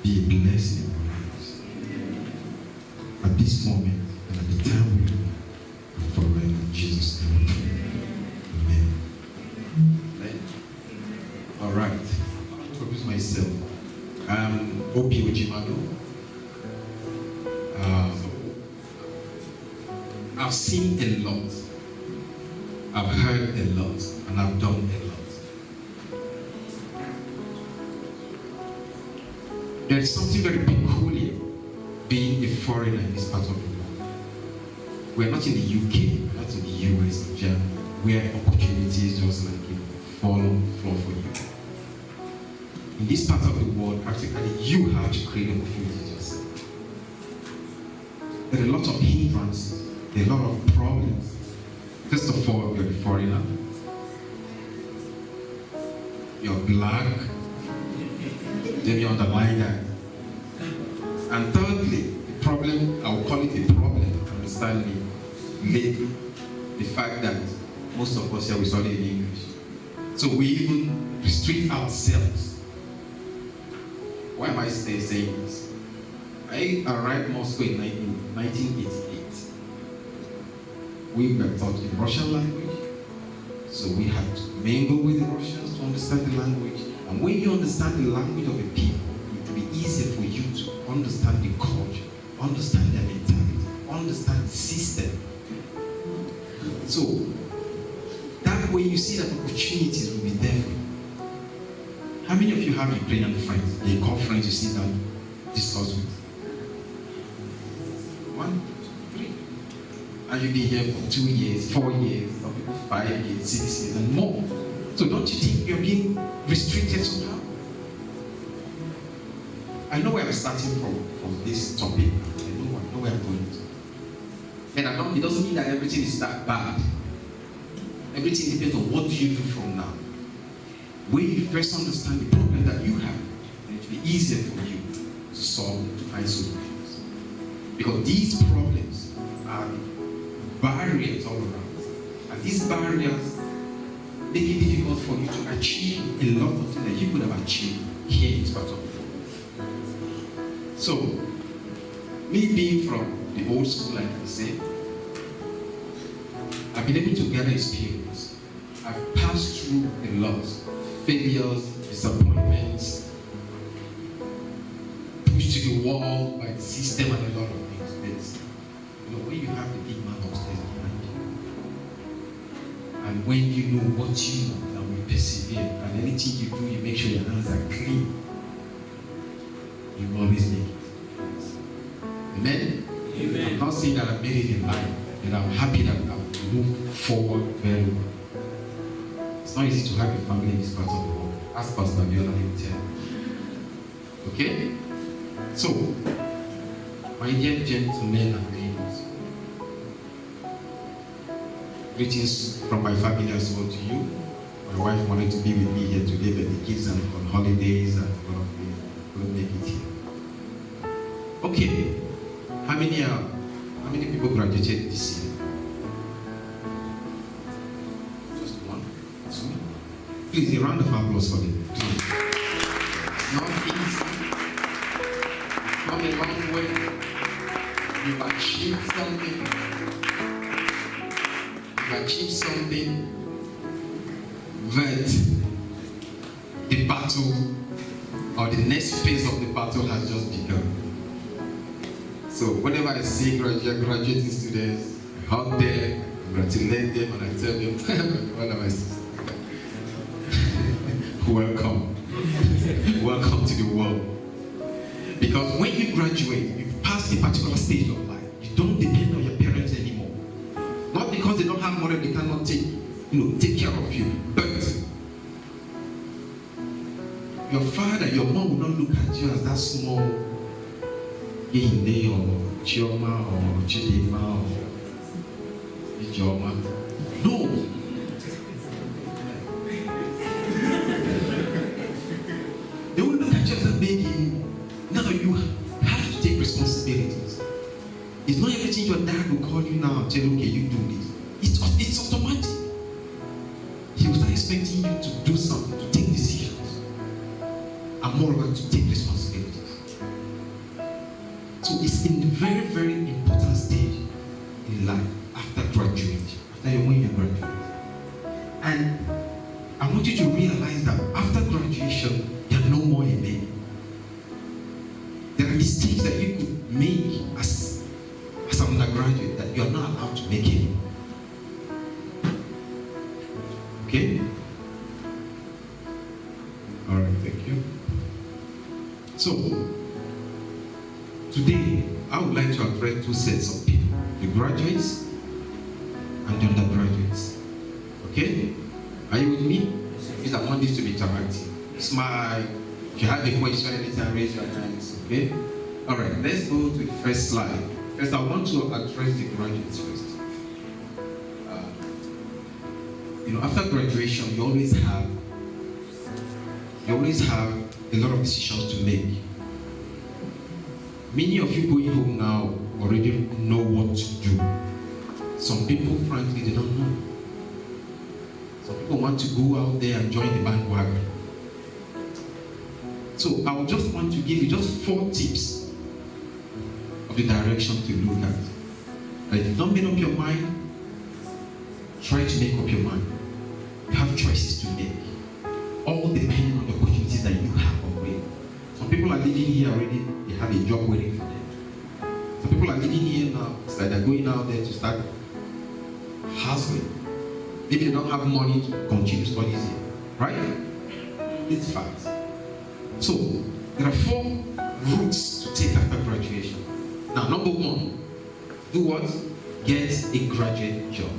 be a blessing in our lives. At this moment and at the time we do, and forever in Jesus' name. Amen. Amen. All right. I'll introduce myself. I'm Obi Ojimado. I've seen a lot, I've heard a lot, and I've done a lot. There is something very peculiar being a foreigner in this part of the world. We're not in the UK, not in the US or Germany, where opportunities just like fall on the floor for you. In this part of the world, practically you have to create opportunities yourself. There are a lot of hindrances. A lot of problems. First of all, you're a foreigner. You're black. Then you underline that. And thirdly, the problem, I will call it a problem, understand me, lately, the fact that most of us here we study in English. So we even restrict ourselves. Why am I saying this? I arrived in Moscow in 1988. We were taught in Russian language, so we had to mingle with the Russians to understand the language. And when you understand the language of the people, it will be easier for you to understand the culture, understand their mentality, understand the system. So that way you see that opportunities will be there for you. How many of you have Ukrainian friends? They call friends you sit down, discuss with? 1, 2, 3. And you'll be here for 2 years, 4 years, 5 years, 6 years, and more. So don't you think you're being restricted somehow? I know where I'm starting from this topic. I know where I'm going to. And it doesn't mean that everything is that bad. Everything depends on what do you do from now. When you first understand the problem that you have, then it will be easier for you to solve, to find solutions. Because these problems are barriers all around. And these barriers make it difficult for you to achieve a lot of things that you could have achieved here in this part of the world. So, me being from the old school, like I said, I've been able to gather experience. I've passed through a lot. Failures, disappointments, pushed to the wall by the system and a lot of things. But when you have the big man upstairs behind you, and when you know what you know and we persevere, and anything you do, you make sure your hands are clean, you will always make it. Amen? Amen. I'm not saying that I made it in life, but I'm happy that I've moved forward very well. It's not easy to have a family in this part of the world. Ask Pastor Biola, he will tell you. Okay? So, my dear gentlemen and ladies, greetings from my family as well to you. My wife wanted to be with me here today, but the kids are on holidays and one of me couldn't make it here. Okay, how many people graduated this year? Just 1, 2. Please, a round of applause for them. Please. It's not easy. Come a long way. You've achieved something. You've achieved something that the battle or the next phase of the battle has just begun. So whenever I see graduating students, I hug them, congratulate them, and I tell them, what am I saying? Welcome. Welcome to the world. Because when you graduate, you've passed a particular stage of life. You don't depend on your parents anymore. Not because they don't have money, they cannot take care of you. But your father, your mom will not look at you as that small Inde or Chioma or Chidima or Ijoma. No. They will look at you as a baby. Now you have to take responsibilities. It's not everything your dad will call you now and tell you, okay, you do this. It's automatic. He will start expecting you to do something, to take decisions. And moreover, to take responsibilities. So it's in the very, very important stage in life after graduation, when you graduate. And I want you to realize that after graduation, you're no more a baby. There are mistakes that you could make as an undergraduate that you're not allowed to make anymore. Okay? All right, thank you. So, today, I would like to address two sets of people, the graduates and the undergraduates. Okay? Are you with me? Because I want this to be interactive. Smile. If you have a question anytime, raise your hands. Okay? All right, let's go to the first slide. First, I want to address the graduates first. After graduation, you always have a lot of decisions to make. Many of you going home now already know what to do. Some people, frankly, they don't know. Some people want to go out there and join the bandwagon. So I would just want to give you just 4 tips of the direction to look at. If you don't make up your mind, try to make up your mind. You have choices to make, all depending on the opportunities that you have already. Some people are living here already, they have a job waiting for them. Some people are living here now, it's like they're going out there to start hustling. Maybe they don't have money to continue studies here, right? It's fact. So, there are 4 routes to take after graduation. Now, number 1, do what? Get a graduate job.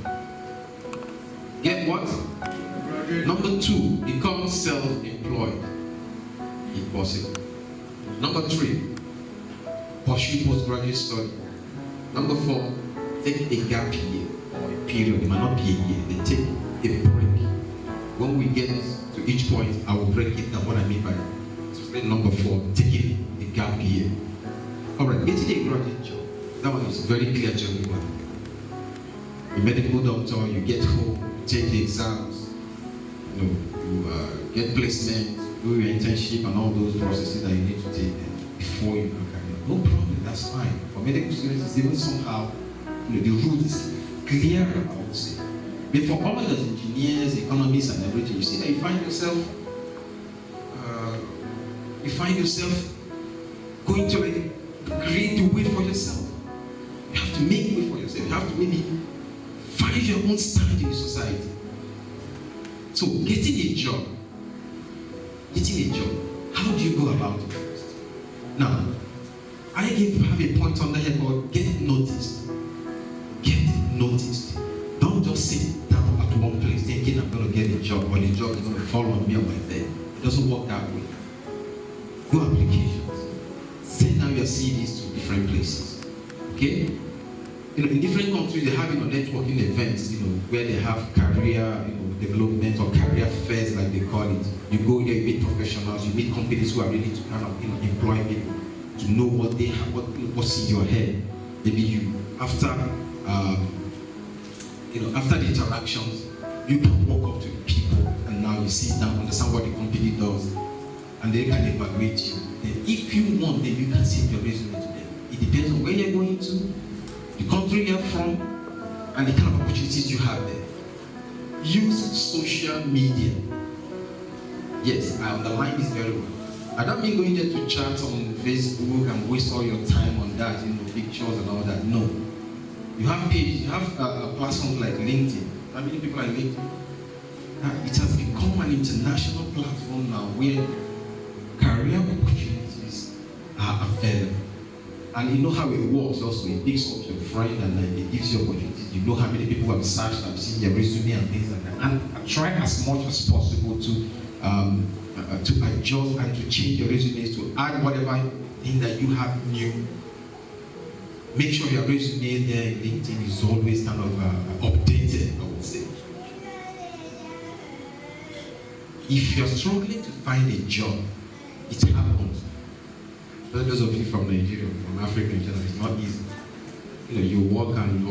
Get what? Number 2, become self-employed, if possible. Number 3, pursue postgraduate study. Number 4, take a gap year or a period. It might not be a year. They take a break. When we get to each point, I will break it down what I mean by it. Number 4, taking a gap year. All right, getting a graduate job. That one is very clear to everyone. A medical doctor, you get home, take the exams, you get placement, do your internship and all those processes that you need to take before you can carry on. No problem, that's fine. For medical students, it's even somehow, the route is clearer, I would say. But for all those engineers, economists, and everything, you see that you find yourself going to create a way for yourself. You have to make way for yourself. You have to maybe find your own stand in society. So, getting a job. How do you go about it first? Now, I have a point on the head called get noticed. Get noticed. Don't just sit down at one place thinking I'm going to get a job or the job is going to fall on me on my bed. It doesn't work that way. Go applications. Send out your CVs to different places. Okay? In different countries, they have networking events, where they have career, development or career fairs, like they call it. You go there, you meet professionals, you meet companies who are ready to kind of, employ people to know what they have, what's in your head. Maybe you, after the interactions, you can walk up to the people and now you sit down, understand what the company does, and they can evaluate you. Then if you want, then you can send your resume to them. It depends on where you're going to, the country you're from, and the kind of opportunities you have there. Use social media. Yes, I underline this very well. I don't mean going there to chat on Facebook and waste all your time on that, pictures and all that. No. You have pages, you have platforms like LinkedIn. How many people are LinkedIn? It has become an international platform now where career opportunities are available. And you know how it works also. It picks up your friend and then it gives you opportunities. You know how many people have searched, have seen their resume and things like that. And try as much as possible to adjust and to change your resumes, to add whatever thing that you have new. Make sure your resume there in LinkedIn is always kind of updated, I would say. If you're struggling to find a job, it happens. Those of you from Nigeria, from Africa in general, it's not easy. You walk and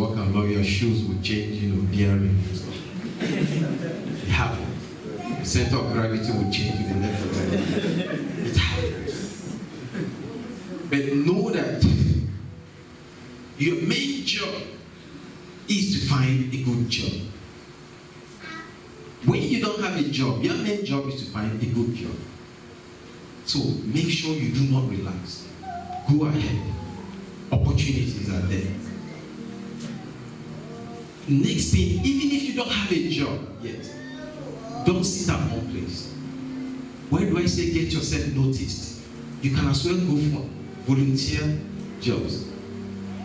your shoes will change, bearing and stuff. It happens. The center of gravity will change to the left or the right. It happens. But know that Your main job is to find a good job. When you don't have a job, your main job is to find a good job. So make sure you do not relax. Go ahead. Opportunities are there. Next thing, even if you don't have a job yet, don't sit at one place. Why do I say get yourself noticed? You can as well go for volunteer jobs,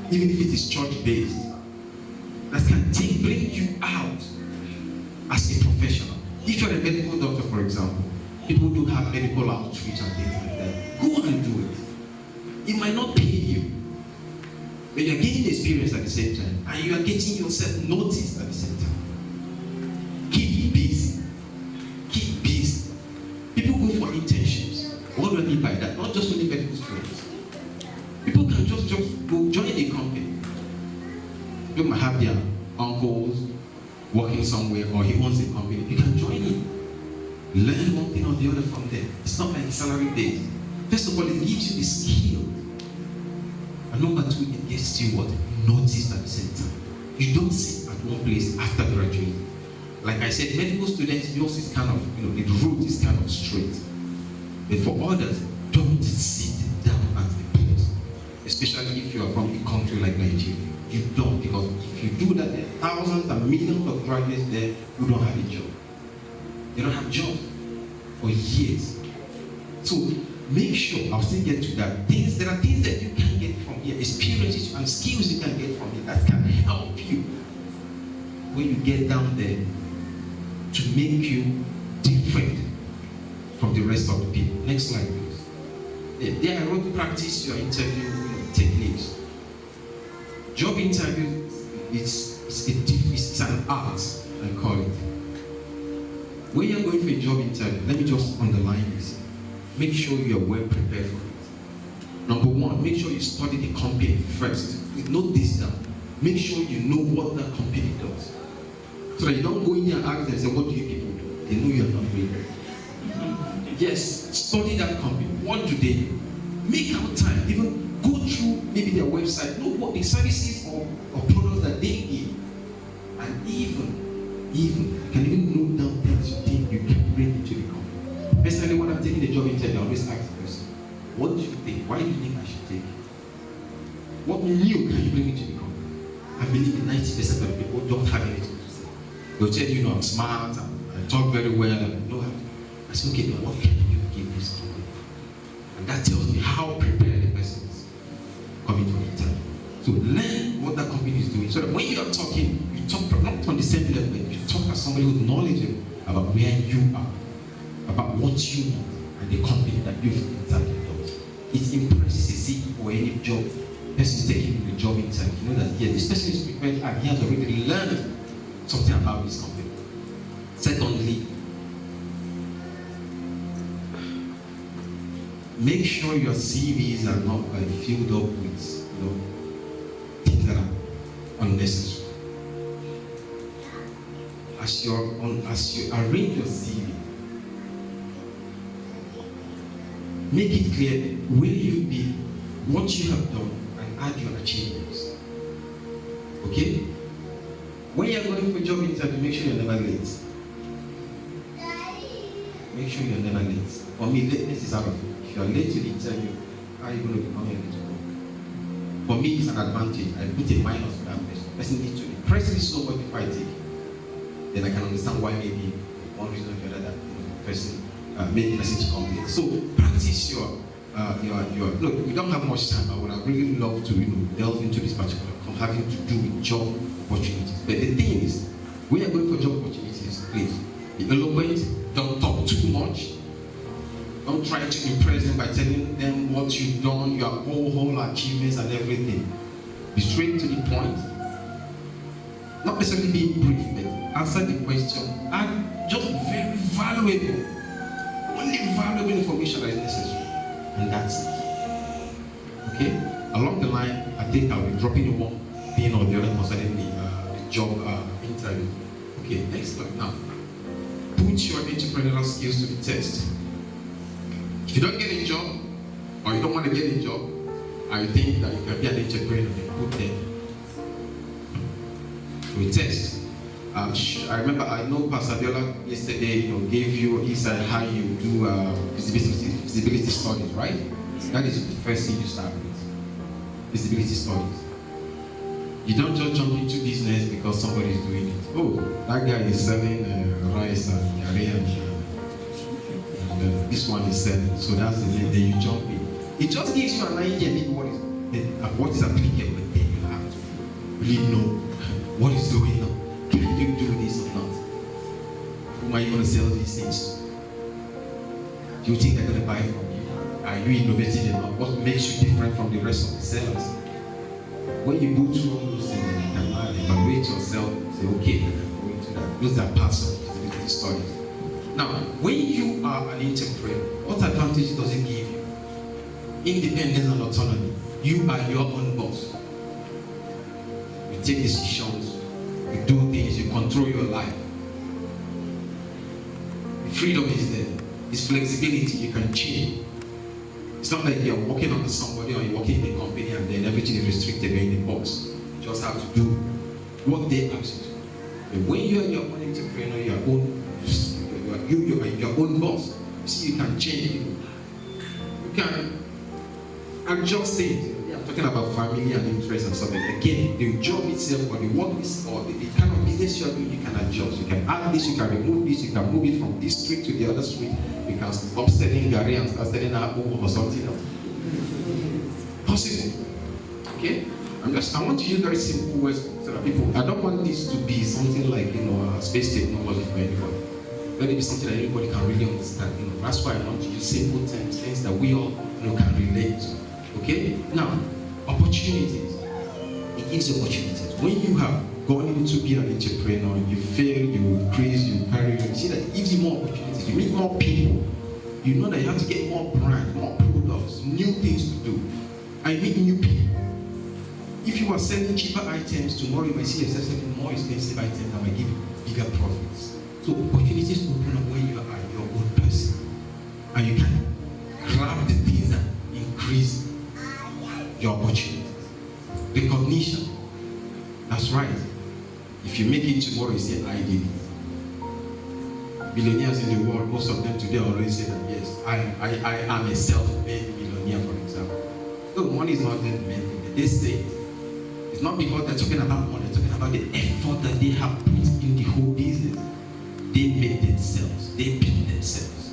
even if it is church-based. That can bring you out as a professional. If you're a medical doctor, for example, people do have medical outreach and things like that. Go and do it. It might not pay you, but you're getting experience at the same time, and you are getting yourself noticed at the same time. Keep busy. Keep busy. People go for internships. What do I mean by that? Not just only medical students. People can just go join a company. People might have their uncles working somewhere, or he owns a company. You can join him. Learn one thing or the other from them. It's not like salary based. First of all, it gives you the skill. And number two, it gets you what? Noticed at the same time. You don't sit at one place after graduating. Like I said, medical students, yours is kind of, the route is kind of straight. But for others, don't sit down at the place. Especially if you are from a country like Nigeria. You don't, because if you do that, there are thousands and millions of graduates there who don't have a job. They don't have a job for years. So make sure, I'll still get to that. There are things that you can get from here, experiences and skills you can get from here that can help you when you get down there to make you different from the rest of the people. Next slide, please. There I wrote practice your interview techniques. Job interview it's an art, I call it. When you're going for a job interview, let me just underline this. Make sure you are well prepared for it. Number one, make sure you study the company first. Note this down. Make sure you know what that company does. So that you don't go in there and ask them and say, what do you people do? They know you're not ready. Yes, study that company. What do they do? Make out time. Even go through maybe their website. Know what the services or products that they give. And even, you can even note down things you think you can bring into the company. Personally, when I'm taking a job interview, I always ask the person, what do you think? Why do you think I should take it? What new can you bring into the company? I believe 90% of people don't have anything to say. They'll tell you, I'm smart, I talk very well, and no, I say, okay, now what can you give this company? And that tells me how prepared the person is coming to the interview. So learn what that company is doing, so that when you're talking, you talk not on the same level, you talk as somebody who's knowledgeable about where you are, about what you want, and the company that you've interviewed does. It impresses a CEO or any job person taking the job interview. You know that this person is prepared and he has already learned something about this company. Secondly, make sure your CVs are not filled up with things that are unnecessary. As you arrange your CV, make it clear where you've been, what you have done, and add your achievements. Okay? When you're going for a job interview, make sure you're never late. Make sure you're never late. For me, lateness is out of it. If you're late to the interview, how are you going to become a late to work? For me, it's an advantage. I put a minus for that person. The person needs to impress me so much before I take it. Then I can understand why maybe one reason or the other that the person made the person to come late. So practice your look. We don't have much time. I would have really loved to delve into this particular having to do with job opportunities. But the thing is, when you're going for job opportunities, please be eloquent. Don't talk too much. Don't try to impress them by telling them what you've done, your whole achievements and everything. Be straight to the point. Not necessarily being brief, but answer the question and just very valuable. Only valuable information that is necessary. And that's it. Okay? Along the line, I think I'll be dropping you one thing or the other concerning the job interview. Okay, next slide now. Put your entrepreneurial skills to the test. If you don't get a job, or you don't want to get a job, I think that you can be an entrepreneur and put there to a test. I remember, I know Pastor Biola yesterday, gave you insight how you do visibility studies, right? That is the first thing you start with. Visibility studies. You don't just jump into business because somebody is doing it. Oh, that guy is selling rice and yare and this one is selling. So that's the name. Then you jump in. It just gives you an idea of what is applicable. Then you have to really know what is going on. Can you do this or not? Whom are you going to sell these things to? Do you think they're going to buy from you? Are you innovative enough? What makes you different from the rest of the sellers? When you go through all those things, you can evaluate yourself and say, okay, I'm going to that. Those are parts of the studies. Now, when you are an entrepreneur, what advantage does it give you? Independence and autonomy. You are your own boss. You take decisions, you do things, you control your life. The freedom is there. It's flexibility, you can change. It's not like you're working under somebody or you're working in a company and then everything is restricted, you're in a box. You just have to do what they ask you to do. But when you're your own entrepreneur, you're your own boss. See, you can change it. You can adjust things. I'm talking about family and interest and something. Again, the job itself or the work is, or the kind of business you're doing, you can adjust. You can add this, you can remove this, you can move it from this street to the other street. You can stop selling Gary and start selling apple or something else. Possible. Okay? I want to use very simple words so that people, I don't want this to be something like, space technology for anybody. Let it be something that anybody can really understand. That's why I want to use simple terms, things that we all can relate to. Okay? Now, opportunities. It gives you opportunities. When you have gone into being an entrepreneur, you fail, you increase, you carry, you see that it gives you more opportunities. You meet more people. You know that you have to get more brands, more products, new things to do. I meet new people. If you are selling cheaper items, tomorrow you might see yourself selling more expensive items that might give you bigger profits. So opportunities open up when you are your own person. And you can grab the things that increase your opportunities. Recognition. That's right. If you make it tomorrow, you say, I did it. Billionaires in the world, most of them today already say that, yes, I am a self-made millionaire, for example. So money is not the main thing. They say it. It's not because they're talking about money, they're talking about the effort that they have put in the whole business. They made themselves. They built themselves.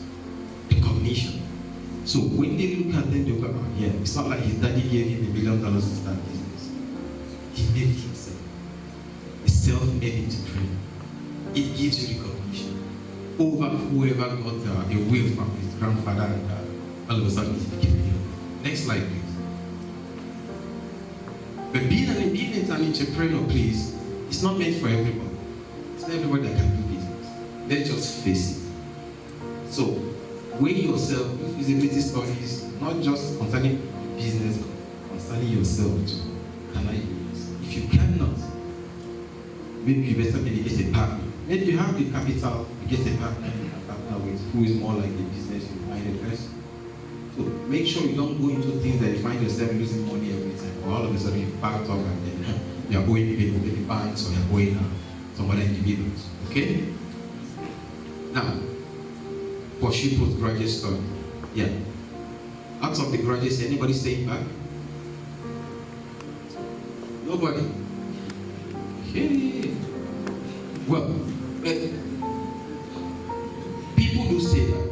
Recognition. So when they look at them, they'll go, oh yeah, it's not like his daddy gave him $1 million to start business. He made it himself. A self-made entrepreneur. It gives you recognition over whoever got a will from his grandfather and all of a sudden he became a millionaire. Next slide, please. But being an entrepreneur, please, it's not meant for everybody. It's not everybody that can do business. Let's just face it. So, weigh yourself, feasibility studies, not just concerning business, but concerning yourself too. Can I do this? If you cannot, maybe you better get a partner. Maybe you have the capital, you get a partner with who is more like a business-minded person. So make sure you don't go into things that you find yourself losing money every time. Or all of a sudden you backed up and then you're owing people, maybe banks, or you're owing some other individuals. Okay? Now, pursue postgraduate study. Yeah. Out of the graduates, anybody staying back? Nobody. Okay. Well, people do stay back.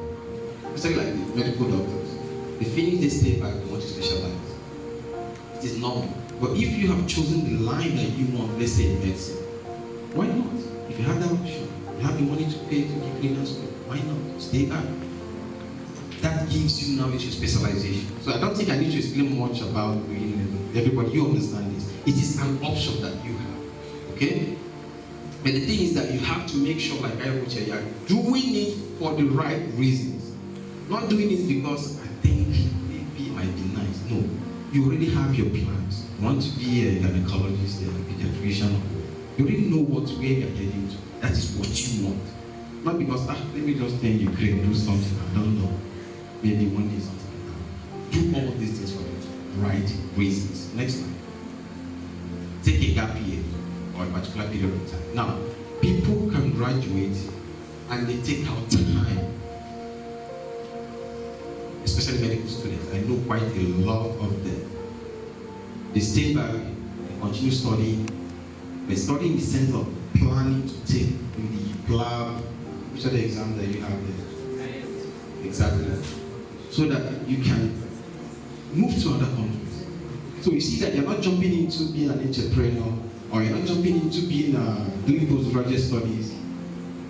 It's like the medical doctors. They finish, they stay back, they want to specialize. It is normal. But if you have chosen the line that you want, let's say medicine, why not? If you have that option, you have the money to pay to give cleaners, why not? Stay back. That gives you now your specialization. So I don't think I need to explain much about everybody. You understand this. It is an option that you have. Okay? But the thing is that you have to make sure, like I would say, you are doing it for the right reasons. Not doing it because I think maybe it might be nice. No. You already have your plans. You want to be a gynecologist, a pediatrician. You already know where you're heading to. That is what you want. Not because, let me just tell you, do something. I don't know. Maybe one day something will happen. Do all these things for you. right reasons. Next slide. Take a gap year or a particular period of time. Now, people can graduate and they take out time, especially medical students. I know quite a lot of them. They stay back, they continue studying. They study in the sense of planning to take the PLAB, which are the exams that you have there? Exactly. So that you can move to other countries. So you see that you're not jumping into being an entrepreneur, or you're not jumping into being doing postgraduate studies.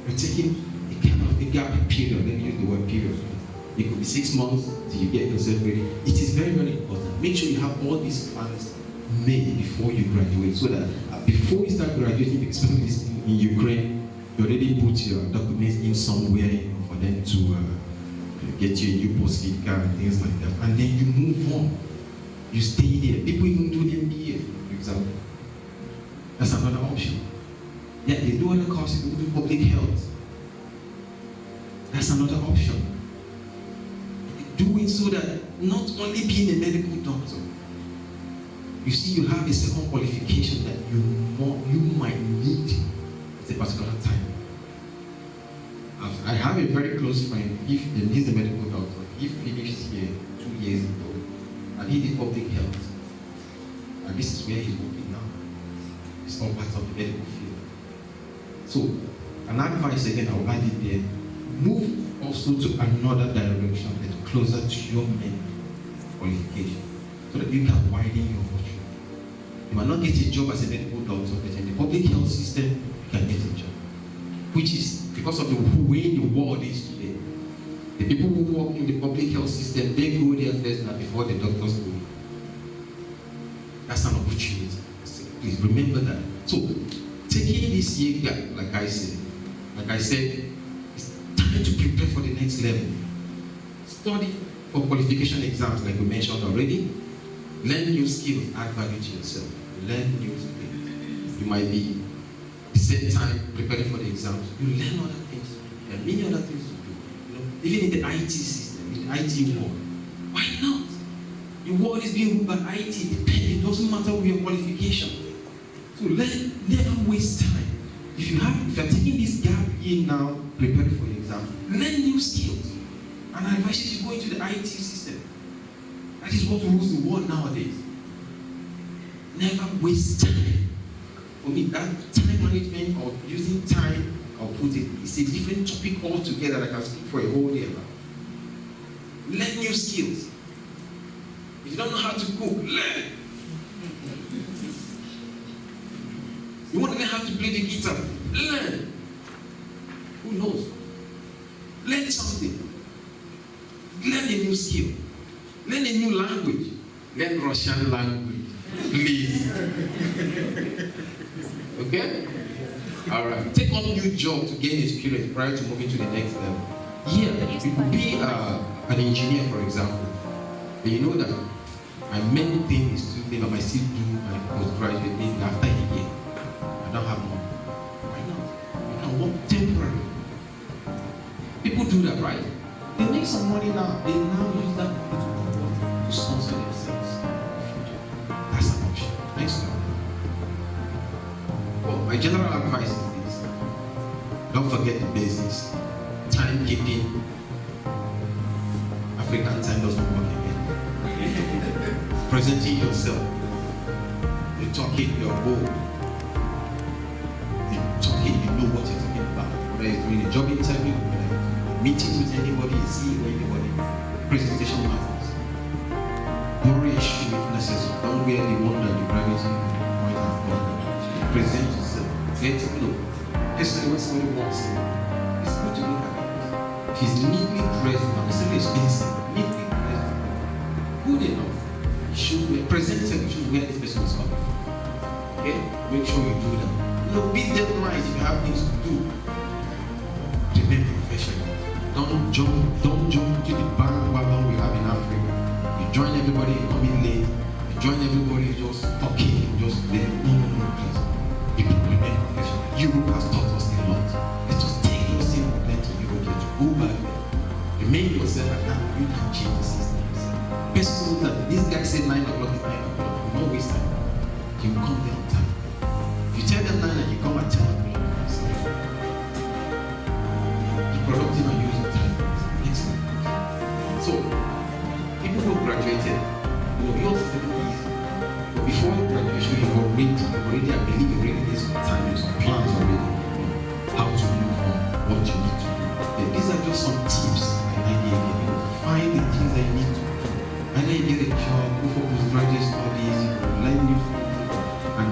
You're taking a kind of a gap period. Let me use the word period. It could be 6 months till you get yourself ready. It is very, very important. Make sure you have all these plans made before you graduate, so that before you start graduating, especially in Ukraine, you already put your documents in somewhere for them to get you a new post-visa and things like that. And then you move on. You stay there. People even do the MBA, for example. That's another option. Yeah, they do other courses, they do public health. That's another option. Do it so that not only being a medical doctor, you see, you have a second qualification that you might need at a particular time. I have a very close friend, he's a medical doctor. He finished here 2 years ago, and he did public health. And this is where he's working now. It's all part of the medical field. So, an advice again, I'll add it there. Move also to another direction that's closer to your main qualification, so that you can widen your opportunity. You might not get a job as a medical doctor, but in the public health system, you can get a job. Which is because of the way the world is today. The people who work in the public health system, they go there first now before the doctors go. That's an opportunity. Please remember that. So, taking this year gap, like I said, it's time to prepare for the next level. Study for qualification exams, like we mentioned already. Learn new skills, add value to yourself. Learn new skills. You might be at the same time preparing for the exams. You learn other things. There are many other things to do. You know, even in the IT system, in the IT world. Why not? The world is being ruled by IT. It doesn't matter with your qualification. So never waste time. If you are taking this gap year now, preparing for the exam, learn new skills. And I advise you to go into the IT system. That is what rules the world nowadays. Never waste time. For me, that time management or using time, I'll put it's a different topic altogether that I can speak for a whole day about. Learn new skills. If you don't know how to cook, learn. You want to learn how to play the guitar, learn. Who knows? Learn something. Learn a new skill. Learn a new language. Learn Russian language, please. Okay? All right. Take on a new job to gain experience prior to moving to the next level. Yeah, you could be an engineer, for example. But you know that my main thing is to maybe I might still do my postgraduate maybe after a year. I don't have money. Why not? You can work temporarily. People do that, right? They make some money now. They now use that money to sponsor themselves. That's an option. Next one. Well, my general advice is this. Don't forget the basics. Timekeeping. African time doesn't work again. Presenting yourself. You're talking your goal. You're talking, you know what you're talking about. Whether it's doing a job interview, meeting with anybody, seeing anybody, presentation matters. Don't wear a shoe if necessary. Don't wear the one that the gravity might have done. Present yourself. Get to know. Especially when somebody walks in, it's good to look at it. If he's neatly dressed, not necessarily expensive, neatly dressed, good enough. You should wear, presented, you should wear this person is coming from. Okay? Make sure you do that. You know, be deadlines if you have things to do. Remain professional. Don't jump into the bandwagon we have in Africa. You join everybody, you come in late. You join everybody, just talking, just there. No, please. People remain professional. Europe has taught us a lot. Let us take those things we learned in Europe to go back there. Remain yourself, and now you can change the system yourself. Person knows that this guy said 9 o'clock is 9 o'clock. You not waste time. You come there on time. If you tell them 9 and you come at 10 o'clock, be productive and use your time. Excellent. So, people who graduated, yours is a little easy. But before graduation, you've already, I believe, you already did some time, some plans already. How to move on, what you need to do. And these are just some tips and ideas. Find the things that you need to do. And then you get a job, go for postgraduate studies, learn new things, and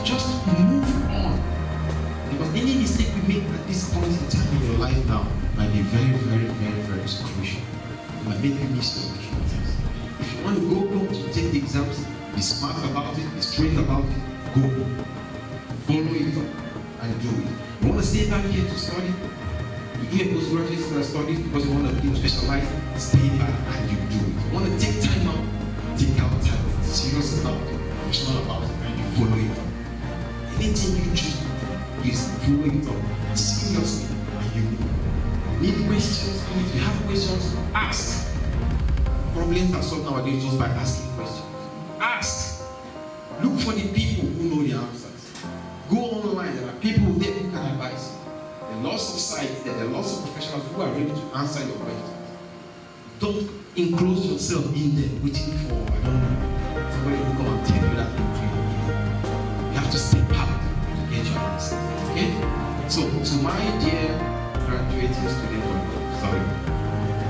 just move on. Because any mistake you make at this point in time in your life now might be very, very, very, very crucial. It might make you miss your opportunities. If you want to go to take the exams, be smart about it, be straight about it, go. Follow it and do it. You want to stay back here to study? You do a postgraduate studies because you want to be specialized, stay back and you do it. You want to take time out, take out time. Serious about it, professional about it, and you follow it up. Anything you choose to do is follow it up seriously and you need questions. If you have questions, ask. Problems are solved nowadays just by asking questions. Ask. Look for the people who know the answers. Go online, there are people there who can advise you. There are lots of sites, there are lots of professionals who are ready to answer your questions. Don't enclose yourself in there waiting for, I don't know, somebody who come and tell you that thing to you. You have to step out to get your answers. Okay? So, to my dear graduating students,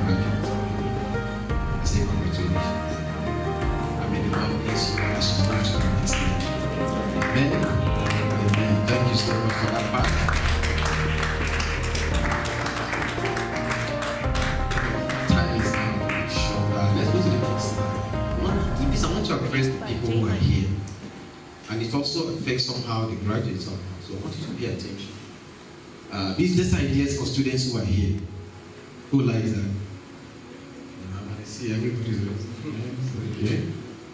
graduates, I say congratulations. I mean, the Lord bless you as you move to the next stage. Amen. Amen. Thank you so much for that part. Address the people who are here, and it also affects somehow the graduates. So I want you to pay attention. Business ideas for students who are here. Who likes that? I see everybody's okay.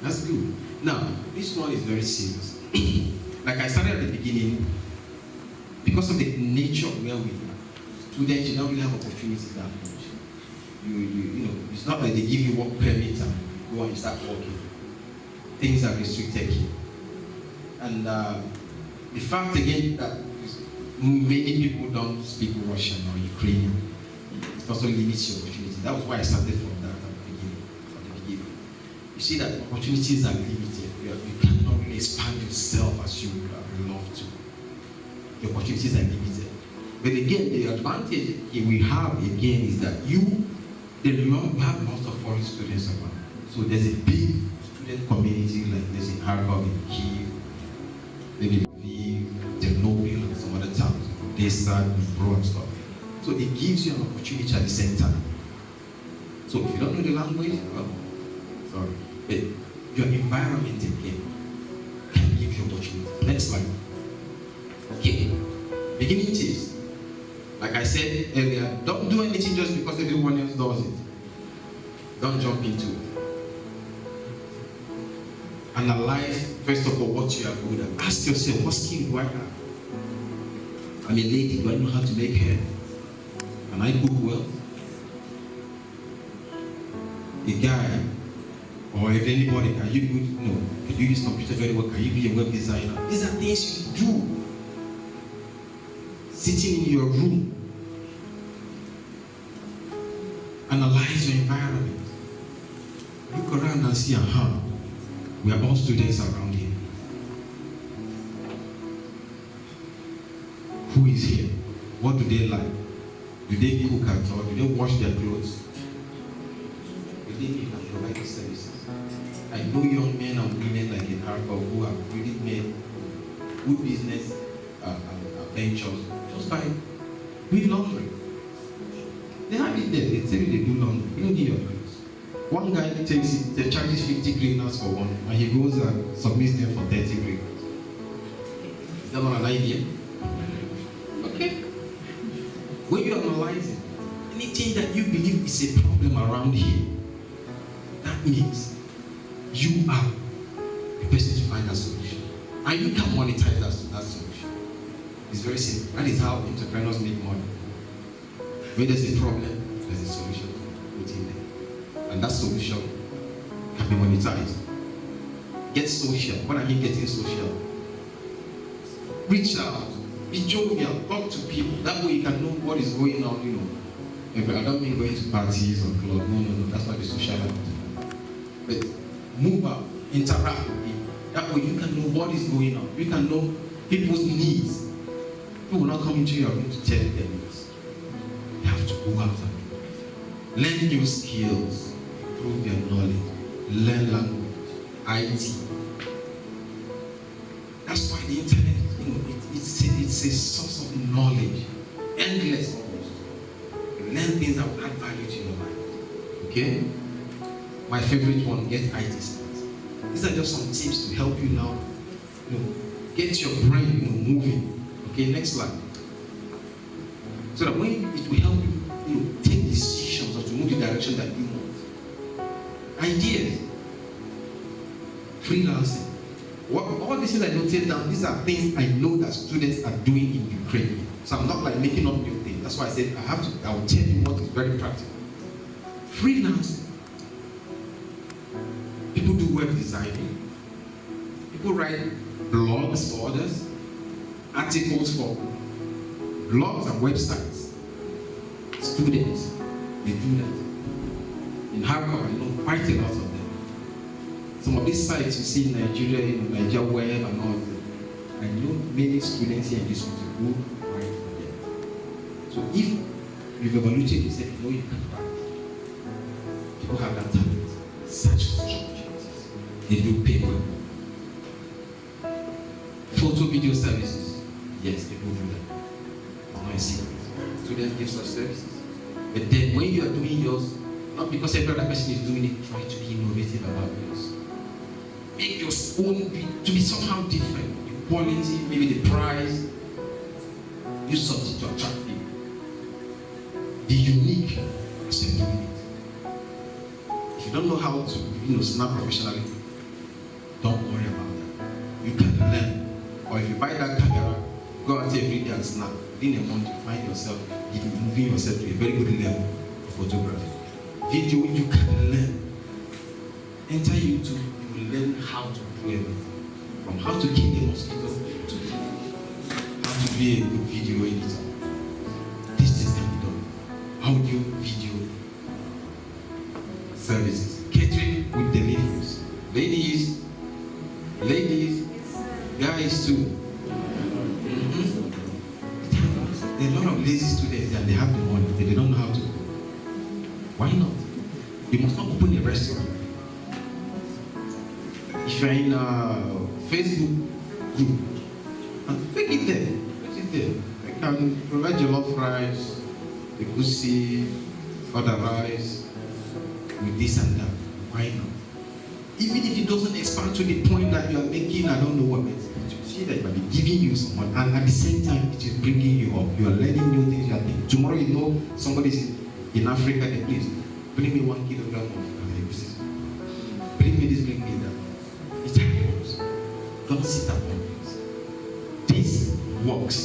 That's good. Now, this one is very serious. Like I started at the beginning, because of the nature of where we are, students, you don't really have opportunities that much. You know, it's not like they give you work permit and go and start working. Things are restricted here. And the fact again that many people don't speak Russian or Ukrainian, it also limits your opportunity. That was why I started from that at the beginning. You see that opportunities are limited. You cannot really expand yourself as you would love to. The opportunities are limited. But again, the advantage we have again is that we have lots of foreign students around. So there's a big community like this in Harvard, in Kiev, maybe Lviv, Chernobyl, and some other towns, Odessa, Dnipro, and stuff. So it gives you an opportunity at the same time. So if you don't know the language, well, sorry, but your environment again can give you opportunity. Next slide. Okay, beginning tips. Like I said earlier, don't do anything just because everyone else does it. Don't jump into it. Analyze, first of all, what you are good at. Ask yourself, what skill do I have? I'm a lady, do I know how to make hair? Can I cook well? A guy, or if anybody, can you use computer very well? Can you be a web designer? These are things you do. Sitting in your room. Analyze your environment. Look around and see, we are all students around here. Who is here? What do they like? Do they cook at all? Do they wash their clothes? Do they need and provide services? I know young men and women like in Harvard who have really made good business ventures just by doing laundry. They have it there. They tell you they do laundry. You don't need your clothes. One guy takes it, they charges 50 greeners for one, and he goes and submits them for 30 greeners. Is that not an idea? Okay. When you analyze it, anything that you believe is a problem around here, that means you are the person to find that solution. And you can monetize that solution. It's very simple. That is how entrepreneurs make money. When there's a problem, there's a solution. Put in there. And that solution can be monetized. Get social. What I mean getting social? Reach out, be jovial, talk to people. That way you can know what is going on, you know. I don't mean going to parties or clubs. No. That's not the social life. But move out, interact with people. That way you can know what is going on. You can know people's needs. People will not come into your room to tell you their needs. You have to go out and learn new skills, improve your knowledge, learn language, IT. That's why the internet, you know, it's a source of knowledge, endless almost. You learn things that will add value to your life. Okay? My favorite one, get IT skills. These are just some tips to help you now, you know, get your brain, you know, moving. Okay, next slide. So that when it will help you, you know, take decisions or to move the direction that you want. Ideas. Freelancing. All these things I noted down, these are things I know that students are doing in Ukraine. So I'm not like making up new things. That's why I said I will tell you what is very practical. Freelancing. People do web designing. People write blogs for others, articles for blogs and websites. Students, they do that. In Harvard, I know quite a lot of them. Some of these sites you see in Nigeria, in Nigeria Web and all that. I know many students here in this country who write for them. So if you've evaluated yourself, you know you can write. People have that talent. Such opportunities. They do paper. Photo video services. Yes, people do that. It's not a secret. Students give such services. But then when you are doing yours, not because every other person is doing it, try to be innovative about yours. Make your own to be somehow different. The quality, maybe the price. Use something to attract people. Be unique as you're doing it. If you don't know how to, you know, snap professionally, don't worry about that. You can learn. Or if you buy that camera, go out every day and snap. Within a month, you find yourself moving yourself to a very good level of photography. Video, you can learn. Enter YouTube, you will learn how to do everything. From how to kill a mosquito to how to be a good video editor. This is can be done. Audio, video services. Catering with deliveries. Ladies, guys too. There are a lot of lazy students and they have the money, but they don't know how to cook. Why not? You must not open a restaurant. If you're in a Facebook group, take it there. Put it there. I can provide jollof rice, the pussy, other rice, with this and that. Why not? Even if it doesn't expand to the point that you are making, I don't know what it is. You see that it might be giving you someone, and at the same time, it is bringing you up. You are learning new things. You are thinking. Tomorrow, you know somebody's in Africa. They please bring me 1 kilogram of egusi. Bring me this, bring me that. It happens. Don't sit at home. This works.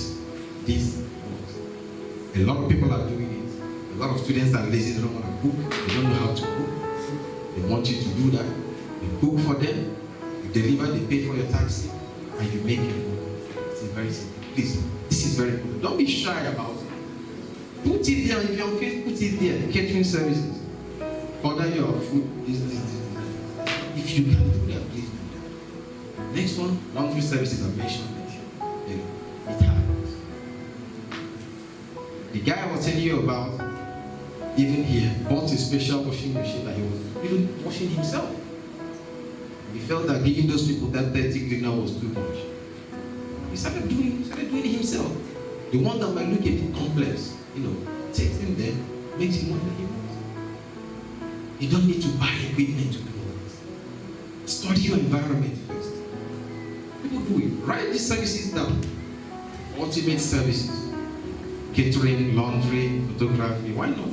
This works. A lot of people are doing it. A lot of students are lazy. They don't want to cook. They don't know how to cook. They want you to do that. You cook for them. You deliver. They pay for your taxi. And you make it. It's very simple. Please, this is very important. Don't be shy about it. Put it there. If you're on Facebook, put it there. Catering services. Order your food. This. If you can do that, please do that. Next one, laundry services. I mentioned it. It happens. The guy I was telling you about, even here, bought a special washing machine that he was even washing himself. He felt that giving those people that 30 dinner was too much. He started doing it himself. The one that might look a bit complex, you know, takes him there, makes him what he wants. You don't need to buy equipment to do it. Study your environment first. People do it. Write these services down. Ultimate services. Catering, laundry, photography. Why not?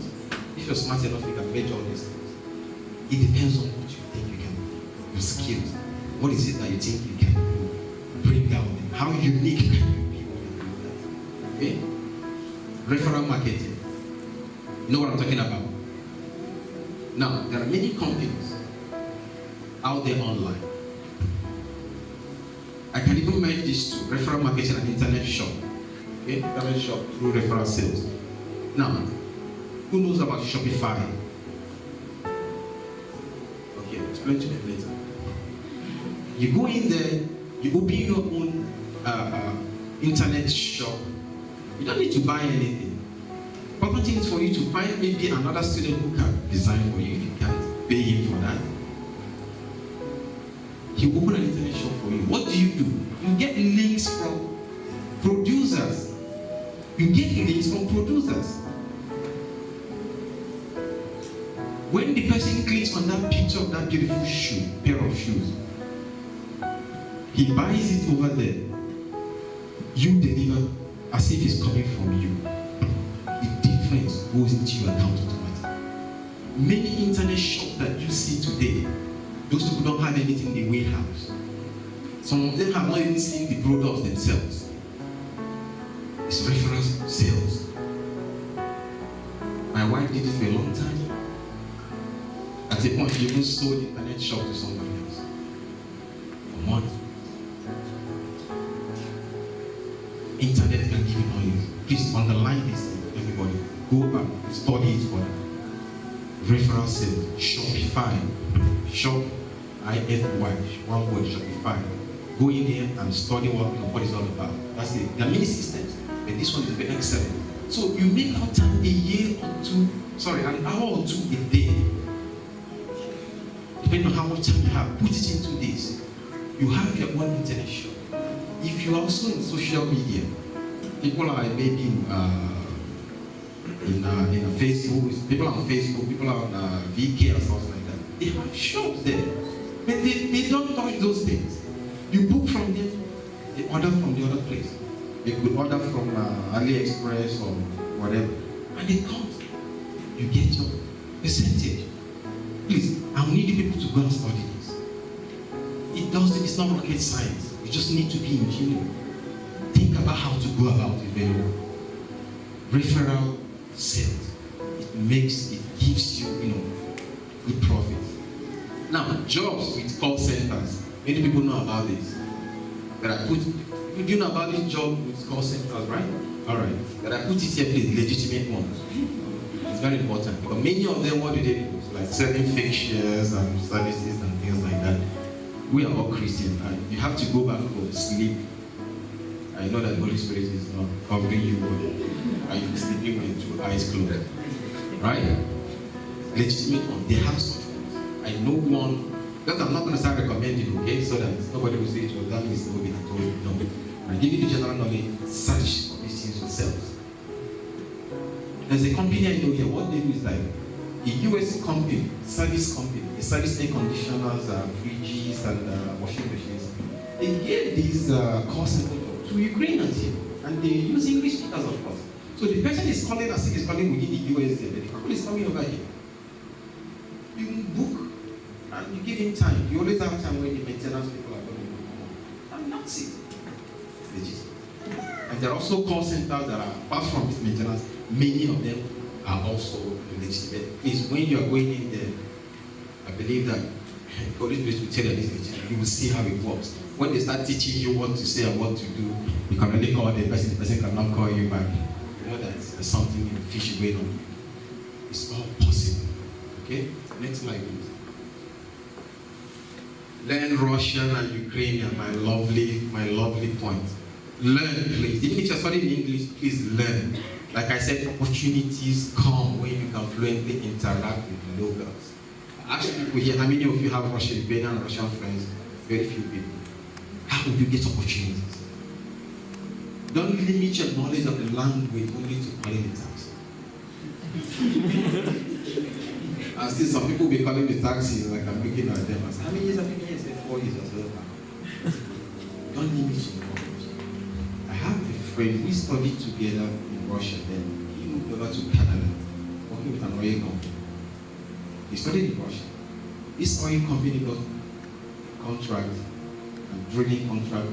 If you're smart enough, you can measure all these things. It depends on what you think you can do. Your skills. What is it that you think you can do? Bring out them. How unique can you be when you do that? Okay? Referral marketing. You know what I'm talking about? Now, there are many companies out there online. I can even merge this to referral marketing and internet shop. Okay, internet shop through referral sales. Now, who knows about Shopify? Okay, I'll explain to them later. You go in there, you open your own internet shop. You don't need to buy anything. Important thing is for you to find maybe another student who can design for you if you can't pay him for that. He will open an internet shop for you. What do? You get links from producers. You get links from producers. When the person clicks on that picture of that beautiful shoe, pair of shoes, he buys it over there. You deliver as if it's coming from you. The difference goes into your account automatically. Many internet shops that you see today, those people don't have anything in the warehouse. Some of them have not even seen the products themselves. It's referral sales. My wife did it for a long time. At a point, she even sold the internet shop to somebody else for money. Internet can give you knowledge. Please underline this thing, everybody. Go back, study it for them. Referral sales, Shopify, shop, I-F-Y, one word, Shopify. Go in there and study what it's all about. That's it. There are many systems, but this one is very excellent. So you make out time an hour or two a day. Depending on how much time you have, put it into this. You have your own internet shop. If you are also in social media, people are maybe in Facebook, people are on Facebook, people are on VK or something like that. They have shops there, but they don't touch those things. You book from them, they order from the other place. They could order from AliExpress or whatever, and it comes. You get your percentage. Please, I need the people to go and study this. It's not rocket science. You just need to be ingenious. Think about how to go about it very well. Referral sales. It gives you, good profit. Now, jobs with call centers. Many people know about this. You do know about this job with call centers, right? All right. But I put it here, please, legitimate ones. It's very important because many of them, what do they do? Like selling fixtures and services and things like that. We are all Christians, and you have to go back for sleep. I know that the Holy Spirit is not covering you, but are you sleeping with your eyes closed? Right? Legitimate one. They have such ones. I know one, because I'm not going to start recommending, okay, so that nobody will say it was that is nobody told you. No. I give you the general knowledge, search for these things yourselves. There's a company I know here, what they do is like a US company, service company, they service air conditioners, fridges, and washing machines. They gave these call center to Ukrainians here, and they use English speakers, of course. So the person is calling as if he's calling within the US there, but the couple is coming over here. You book, and you give him time. You always have time when the maintenance people are going to come on. And that's it. Legit. And there are also call centers that are, apart from this maintenance, many of them are also legitimate. Please, when you are going in there, I believe that the Holy Spirit will tell you this, you will see how it works. When they start teaching you what to say and what to do, you can only call the person cannot call you back. You know that there's something fishy going on. It's all possible. Okay? Next slide, please. Learn Russian and Ukrainian, my lovely point. Learn, please. Even if you're studying English, please learn. Like I said, opportunities come when you can fluently interact with locals. Actually, people here, how many of you have Russian, Ukrainian, and Russian friends? Very few people. How will you get opportunities? Don't limit your knowledge of the language only to calling the taxi. And still some people will be calling the taxi like I'm looking at them and say, how many years have you been here? I say 4 years as well. Don't limit your knowledge. I have a friend, we studied together in Russia, then he moved over to Canada, working with an oil company. He studied in Russia. This oil company got contract and drilling contract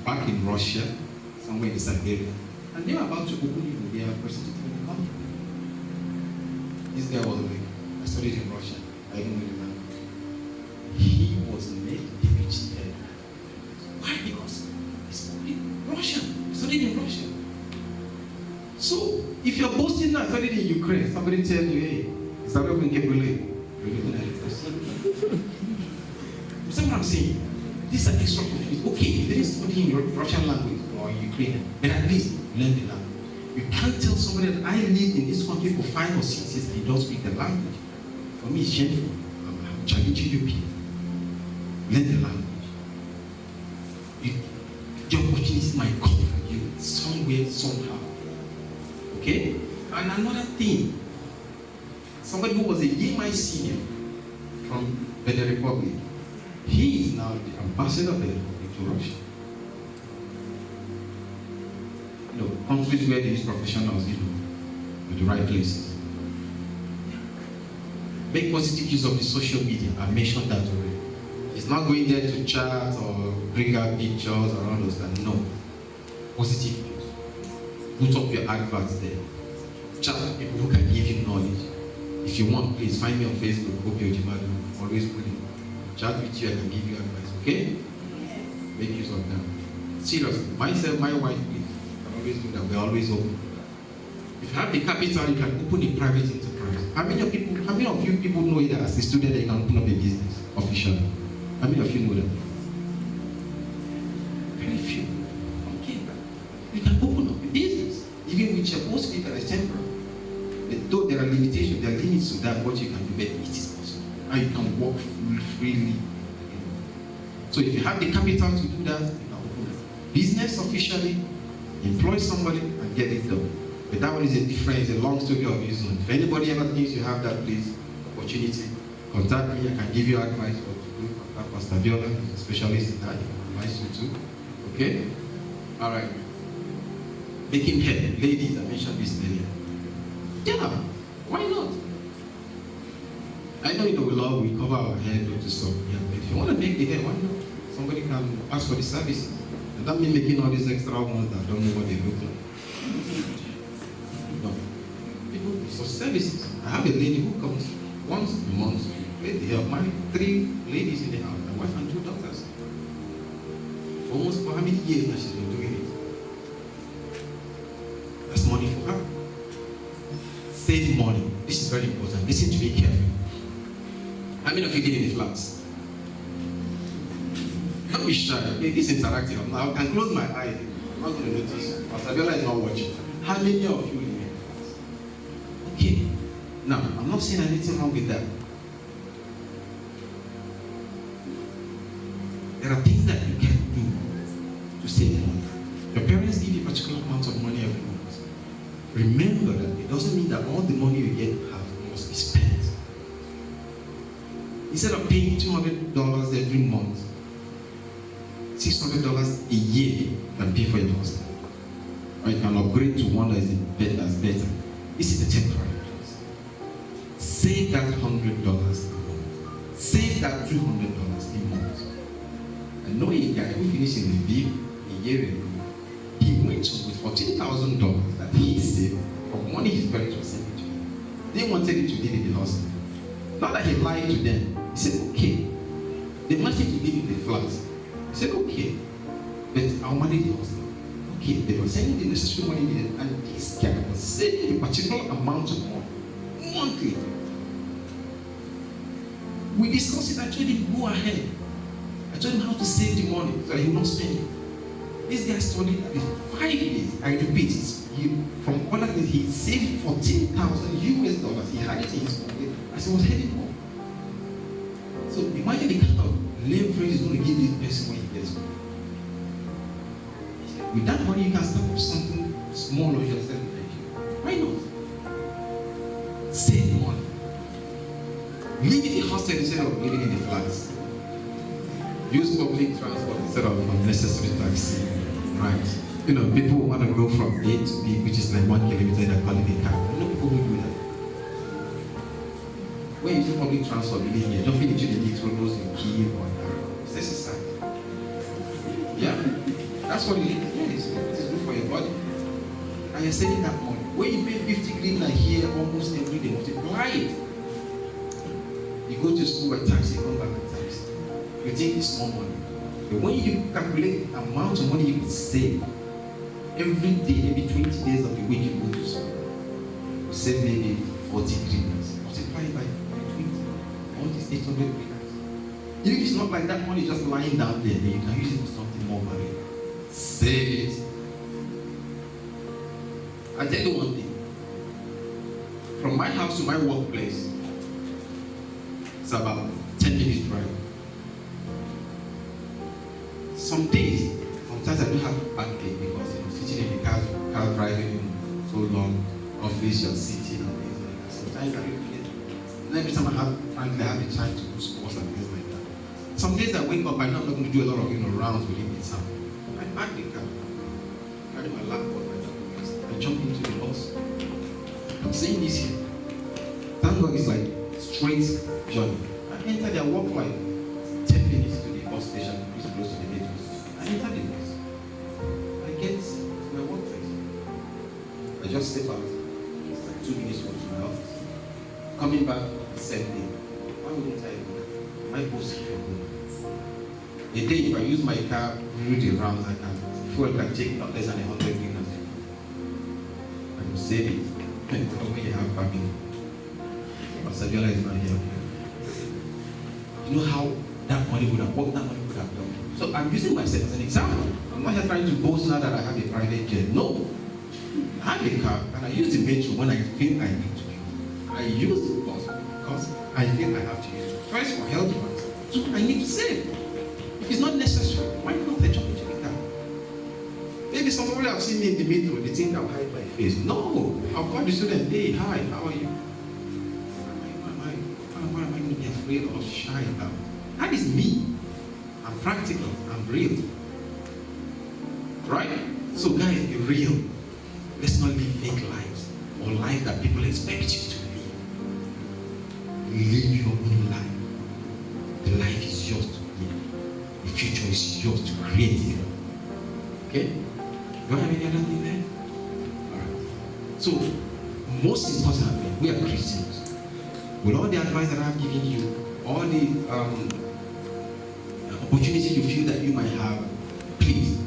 back in Russia, somewhere in Siberia, and they were about to open their representative in the country. This guy was like, I studied in Russia. I didn't know the language. He was made deputy head. Why? Because he studied Russian. He studied in Russia. So, if you're boasting now, studied in Ukraine, somebody tell you, hey, is that what we can believe? You see what I'm saying? These are extra opportunities. Okay, if they didn't study in your Russian language or Ukrainian, then at least learn the language. You can't tell somebody that I lived in this country for 5 or 6 years and you don't speak the language. For me, it's shameful. I'm challenging you people. Learn the language. The opportunities might come for you somewhere, somehow. Okay? And another thing, somebody who was a year my senior from Benin Republic, he is now the ambassador of the Republic to Russia. You know, countries where these professionals, you know, are the right places. Make positive use of the social media. I mentioned that already. It's not going there to chat or bring out pictures or all those things. No. Positive use. Put up your adverts there. Chat to people who can give you knowledge. If you want, please find me on Facebook. Always put it. Chat with you, I can give you advice. Okay? Make use of them. Seriously. Myself, my wife, please. I always do that. We're always open. If you have the capital, you can open a private enterprise. How many of you people know that as a student that you can open up a business officially? How many of you know that? Very few. Okay. You can open up a business. Even with your post that is temporary. Though there are limitations, there are limits to that, what you can do, but it is possible. And you can work freely. So if you have the capital to do that, you can open a business officially, employ somebody, and get it done. But that one is a different, it's a long story of its own. If anybody ever thinks you have that place, opportunity, contact me, I can give you advice what to do. Contact Pastor Viola, he's a specialist in that, he can advise you too. Okay? Alright. Making hair. Ladies, I mentioned this earlier. Yeah, why not? I know in the law we cover our hair to some. Yeah, but if you want to make the hair, why not? Somebody can ask for the services. Does that mean making all these extra ones that don't know what they look like? No. People for services. I have a lady who comes once a month to play the hair. My 3 ladies in the house, my wife and 2 daughters. For how many years now she's been doing it? That's money for her. Save money. This is very important. Listen to me carefully. How many of you live in the flats? Don't be shy. Okay, this is interactive. I can close my eyes. I'm not going to notice. Pastor Bella is not watching. How many of you live in the flats? Okay. Now, I'm not saying anything wrong with that. There are things that you can do to save money. Your parents give you a particular amount of money every month. Remember that it doesn't mean that all the money you get must be spent. Instead of paying $200 every month, $600 a year you can pay for your house. Or you can upgrade to one that's better. This is a temporary place. Save that $100 a month. Save that $200 a month. I know a guy who finished in the Viv a year ago. He went with $14,000 that he saved from money his parents were sending to him. They wanted him to live in the house. Not that he lied to them. He said, okay. They wanted him to live in the flat. He said, okay. But I'll manage the house. Okay, they were sending the necessary money needed, and this guy was saving a particular amount of money monthly. We discussed it. I told him, go ahead. I told him how to save the money so that he will not spend it. This guy studied for 5 years. I repeat, from all of this, he saved $14,000 US. He had it in his pocket as he was heading home. So imagine the kind of leverage is going to give this person when he gets home. With that money, you can start with something small of yourself. Why not? Save money. Live in the hostel instead of living in the flats. Use public transport instead of unnecessary taxi. Right. You know, people want to go from A to B, which is like 1 kilometer in a holiday car. I know people who do that. When you use public transport, believe me, don't feel into the metros in Kiev or it's exercise. Yeah. That's what it is. It is good for your body. And you're saving that money. When you pay 50 green here almost every day, multiply it. You go to school with taxi, you come back with taxi. You think it's small money. But when you calculate the amount of money you could save every day, maybe 20 days of the week you go to school, you save maybe 40 greeners. Multiply it by 20. All these 800 greeners. If it's not like that money just lying down there, then you can use it for something more valuable. Save it. I tell you one thing. From my house to my workplace, it's about 10 minutes drive. Some days, sometimes I don't have back day because sitting in the car driving so long, office you're sitting and things like that. Sometimes I don't get it. And every time I have the time to do sports and things like that. Some days I wake up, I know I'm not going to do a lot of rounds within the town. I park the car, carry my laptop, I jump into the bus. I'm saying this here. Thank God it's like straight journey. I enter there, walk like 10 minutes to the bus station, which is close to the metro. I enter the bus. I get to my workplace. I just step out. It's like 2 minutes walk to my office. Coming back the same day. Why wouldn't I do that? My boss is home. A day, if I use my car, do the rounds, I can fuel can take not less than 100 greeners. I can save it. When you have family. Sabiola is not here. You know how that money would have, what that money would have done. So I'm using myself as an example. I'm not here trying to boast now that I have a private jet. No. I have a car and I use the metro when I feel I need to use it. I use the bus because I feel I have to use it. First for health reasons. Two, I need to save. If it's not necessary, why not I jump into the car? Maybe somebody have seen me in the metro, they think I'll hide my face. No. I'll call the student, hey, hi, how are you? What am I going to be afraid or shy about? That is me. I'm practical. I'm real. Right? So guys, be real. Let's not live fake lives or life that people expect you to live. Live your own life. The life is yours to live. The future is yours to create it. Okay? Do I have any other thing there? Alright. So, most importantly, we are Christians. With all the advice that I've given you, all the opportunity you feel that you might have, please,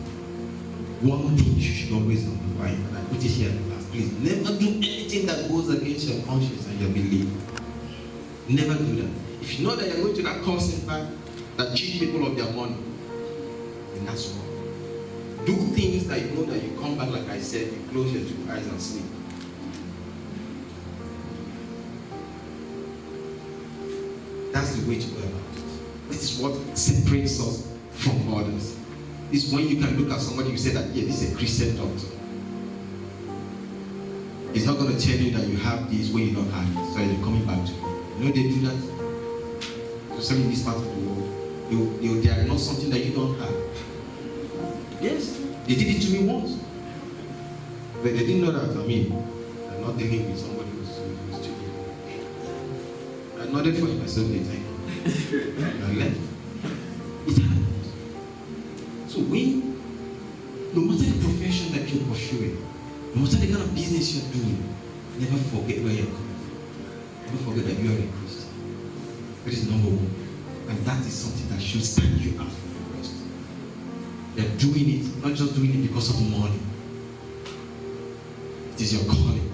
one thing you should always underline, and I put it here at the last, please, never do anything that goes against your conscience and your belief. Never do that. If you know that you're going to that call center that cheat people of their money, then that's wrong. Do things that you know that you come back, like I said, you close your 2 eyes and sleep. That's the way to go about it. This is what separates us from others. This is when you can look at somebody and say that, yeah, this is a Christian doctor. He's not going to tell you that you have this when you don't have it. So you're coming back to me. You know they do that? So some in this part of the world, they'll diagnose something that you don't have. Yes, they did it to me once. But they didn't know that, I'm not dealing with somebody who's stupid. I nodded for him, I said, okay, thank you. I left. It happens. So no matter the profession that you're pursuing, no matter the kind of business you're doing, never forget where you're coming from. Never forget that you are a Christian. That is number one. And that is something that should stand you out from the rest. You're doing it, not just doing it because of money. It is your calling.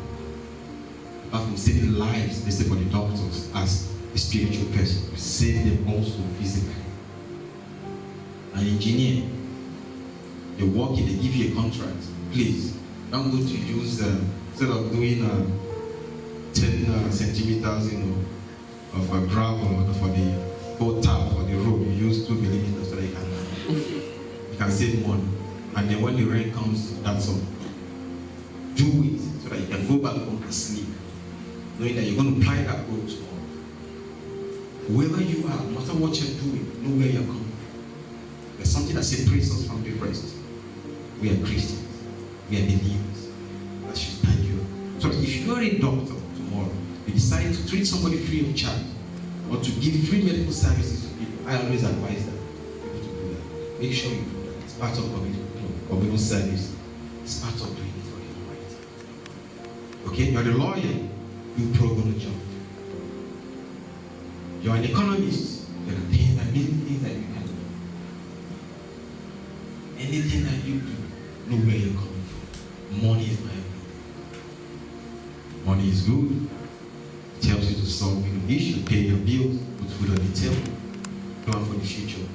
Apart from saving lives, they say for the doctors, as a spiritual person, you save them also physically. An engineer, you're working, they give you a contract. Please, don't go to use, instead of doing 10 centimeters of gravel for the whole tap for the road, you use 2 millimeters so that you can save money. And then when the rain comes, that's all. Do it so that you can go back home and sleep, knowing that you're going to apply that road tomorrow. Wherever you are, no matter what you're doing, know where you're coming from. There's something that separates us from the rest. We are Christians. We are believers. That should stand you up. So if you are a doctor tomorrow, you decide to treat somebody free of charge or to give free medical services to people, I always advise that people to do that. Make sure you do that. It's part of community service. It's part of doing it for the Almighty. Okay? You're the lawyer. You pro bono job. You're an economist. There are things that many things that you can do. Anything that you do, know where you're coming from. Money is my everything. Money is good. It helps you to solve your issue, pay your bills, put food on the table, plan for the future.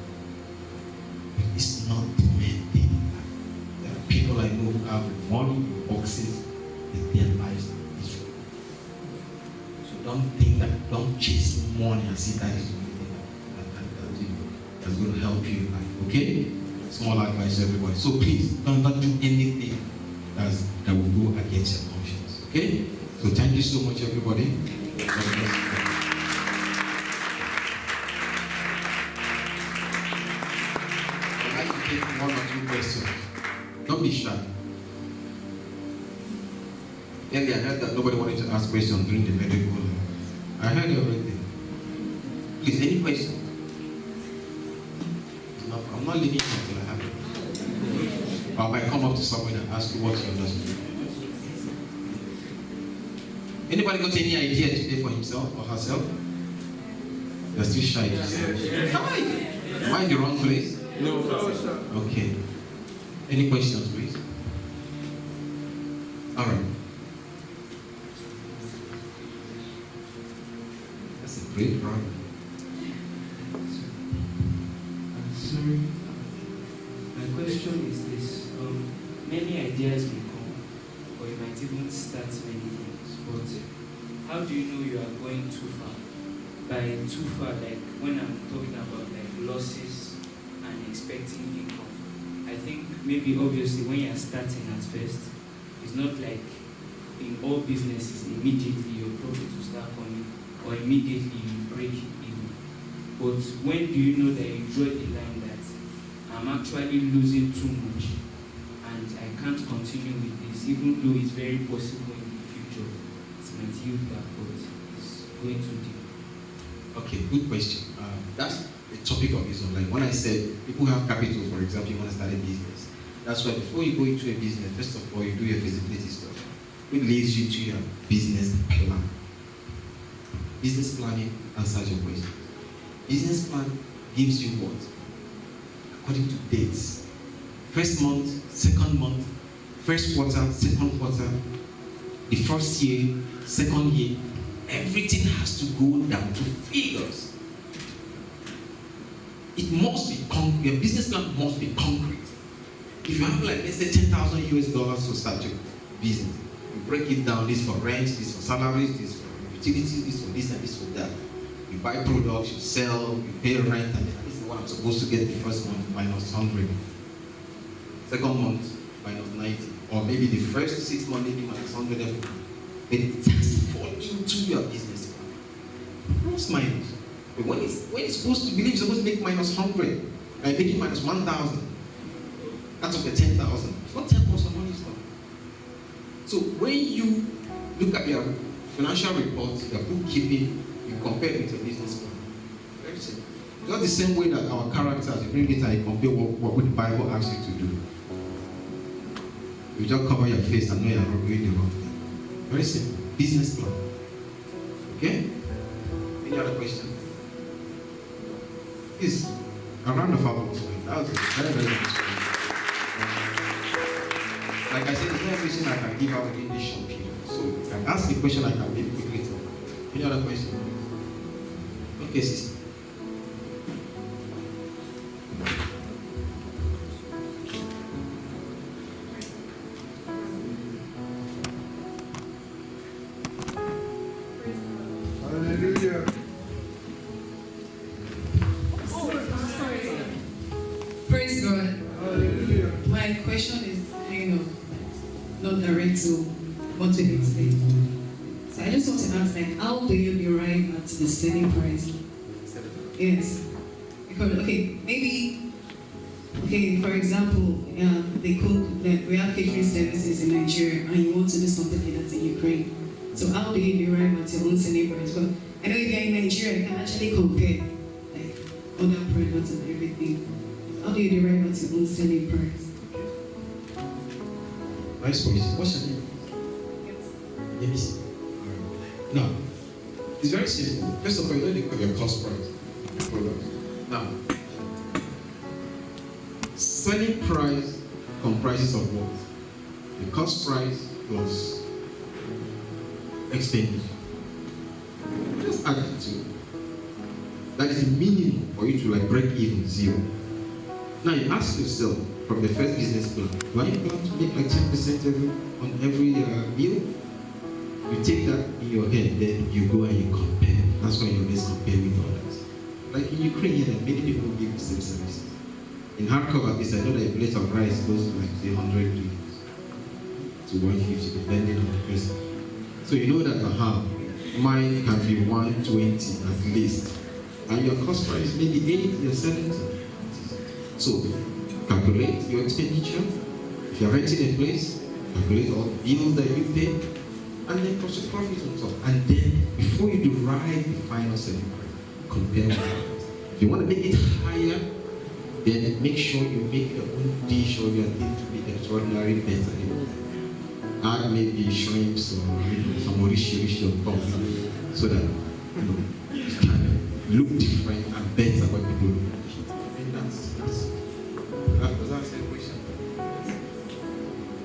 But it's not the main thing. There are people I know who have money, boxes, in their lives are miserable. So don't think that, don't chase money and see that is the only thing that's going to help you in life. Okay? Small advice to everybody. So please, don't do anything that will go against your conscience. Okay? So thank you so much, everybody. God bless you. I'd like to take one or two questions. Don't be shy. Earlier, I heard that nobody wanted to ask questions during the medical. I heard everything. Please, any questions? No, I'm not leaving until I have it. Or I might come up to someone and ask you what you understand. Anybody got any idea today for himself or herself? You're still shy to say. Hi! Am I in the wrong place? No, sir. Okay. Any questions, please? All right. That's a great problem. Sorry. My question is this. Many ideas will come, or you might even start many things, but how do you know you are going too far? By too far, like when I'm talking about like losses and expecting income, I think maybe obviously when you're starting at first, it's not like in all businesses immediately your profit will start coming or immediately you break even. But when do you know that you draw the line that I'm actually losing too much and I can't continue with this, even though it's very possible in the future it might yield back, but it's going too deep. Okay, good question. That's the topic of this one. Like when I said people have capital, for example, you want to start a business. That's why before you go into a business, first of all, you do your feasibility study. It leads you to your business plan. Business planning answers your question. Business plan gives you what? According to dates. First month, second month, first quarter, second quarter, the first year, second year. Everything has to go down to figures. It must be concrete. Your business plan must be concrete. If you have like, let's say $10,000 to start your business, you break it down, this for rent, this for salaries, this for utilities, this for this and this for that. You buy products, you sell, you pay rent, and this is what I'm supposed to get the first month, minus 100. Second month, minus 90. Or maybe the first 6 months, maybe minus 100 every month. But it has to fall into your business plan. Plus minus. But when it's supposed to believe, it's supposed to make minus 100. Like making minus 1,000. Out of the 10,000. It's not 10,000 money is gone. So when you look at your financial reports, your bookkeeping, you compare it with your business plan. Very simple. Just the same way that our characters, you bring it and you compare what the Bible asks you to do. You just cover your face and know you're not doing the wrong thing. Very simple. Business plan. Okay? Any other question? Please, a round of applause for it. That was a very, very good story. Like I said, there's no question I can give out within this short period. So you can ask the question I can maybe quickly talk. Any other question? Okay, sister. Hallelujah. Praise God. Hallelujah. My question is kind of not direct to what to explain. So I just want to ask, like, how do you arrive at the selling price? Yes. Because maybe, for example, they cook. We have catering services in Nigeria, and you want to do something like that in Ukraine. So how do you arrive at your own selling price? But I know if you're in Nigeria, you can actually compare like other products and everything. How do you derive at your own selling price? Nice question. What's your name? Yes. Now, It's very simple. First of all, you know your cost price of product. Now, selling price comprises of what? The cost price plus expenditure. Just add it to. That is the minimum for you to like break even zero. Now you ask yourself from the first business plan, do I plan to make like 10% on every bill? You take that in your head, then you go and you compare. That's why you always compare with others. Like in Ukraine here, many people give the same services. In hardcover, I know that a plate of rice goes to like say 100 to 150 depending on the person. So you know that mine can be 120 at least. And your cost price maybe 80 or 70. So calculate your expenditure. If you're renting a place, calculate all the bills that you pay, and then cross your profit on top. And then before you derive the final selling price, compare with others. If you want to make it higher, then make sure you make your own dish or your thing to be extraordinarily better. Add maybe shrimps or some orishi on top, so that it can look different and better when people look at it. And that's does that answer the question?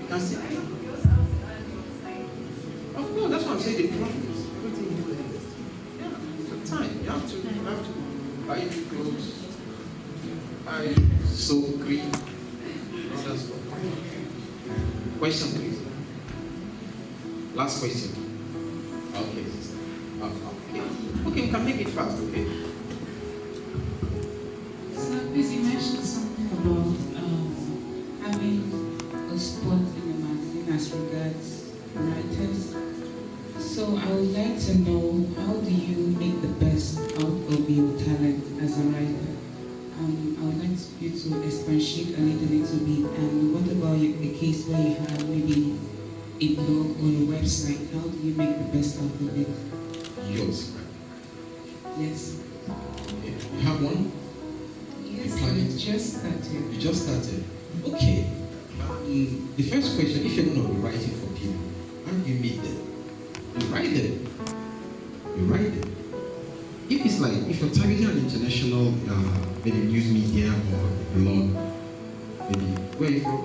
You can see. Of course, that's what I'm saying. The profits, everything you invest. Yeah, for time. You have to buy clothes, buy soap, cream, all that stuff. Question, please. Last question. Okay. Okay, we can make it fast, okay? So, please, you mentioned something about having a spot in the magazine as regards writers. So, I would like to know, how do you make the best out of your talent as a writer? I would like you to expatiate on it a little bit. And what about the case where you have maybe a blog or a website? How do you make the best out of it? Yours. Yes. You have one? Yes, I just started. You just started. Okay. The first question, if you're going to be writing for people, how do you meet them? You write them. You write them. If it's like, if you're targeting an international, maybe news media or blog, maybe, where are you from?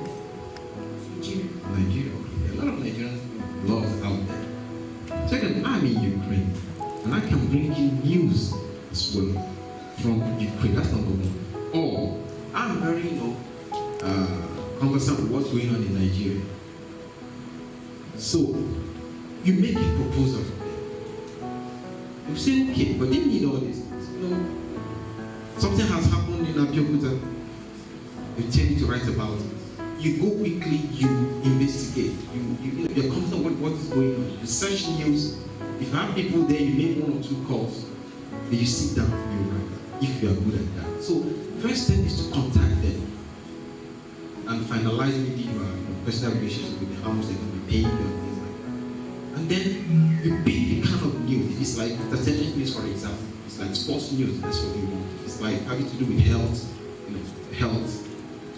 Nigeria. There are a lot of Nigerian blogs out there. Second, I'm in Ukraine, and I can bring you news as well from Ukraine. That's number one. Or I'm very, conversant with what's going on in Nigeria. So you make a proposal for them. You say, okay, but they need all these things. Something has happened in Abiyokuta. You tell me to write about it. You go quickly, you investigate. You're confident with what is going on. You search news. If you have people there, you make 1 or 2 calls. Then you sit down and you write. If you are good at that. So first step is to contact them and finalize maybe your personal relationship with them, how much they're going to be paying you and things like that. And then you pick the kind of news. If it's like entertainment news, for example, it's like sports news, that's what you want. If it's like having to do with health, health,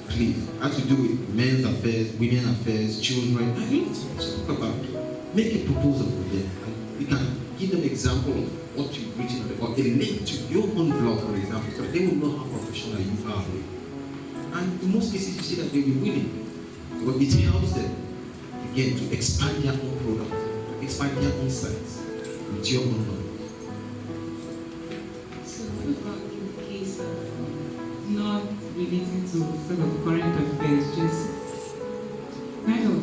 please, has to do with men's affairs, women's affairs, children. I need to talk about it. Make a proposal for them. And you can give them an example of what you've written or a link to your own blog, for example, so they will know how professional you are. And in most cases, you see that they will be willing. But it helps them, again, to expand their own product, expand their insights with your own knowledge. So what about in the case of not relating to sort of current affairs, just kind of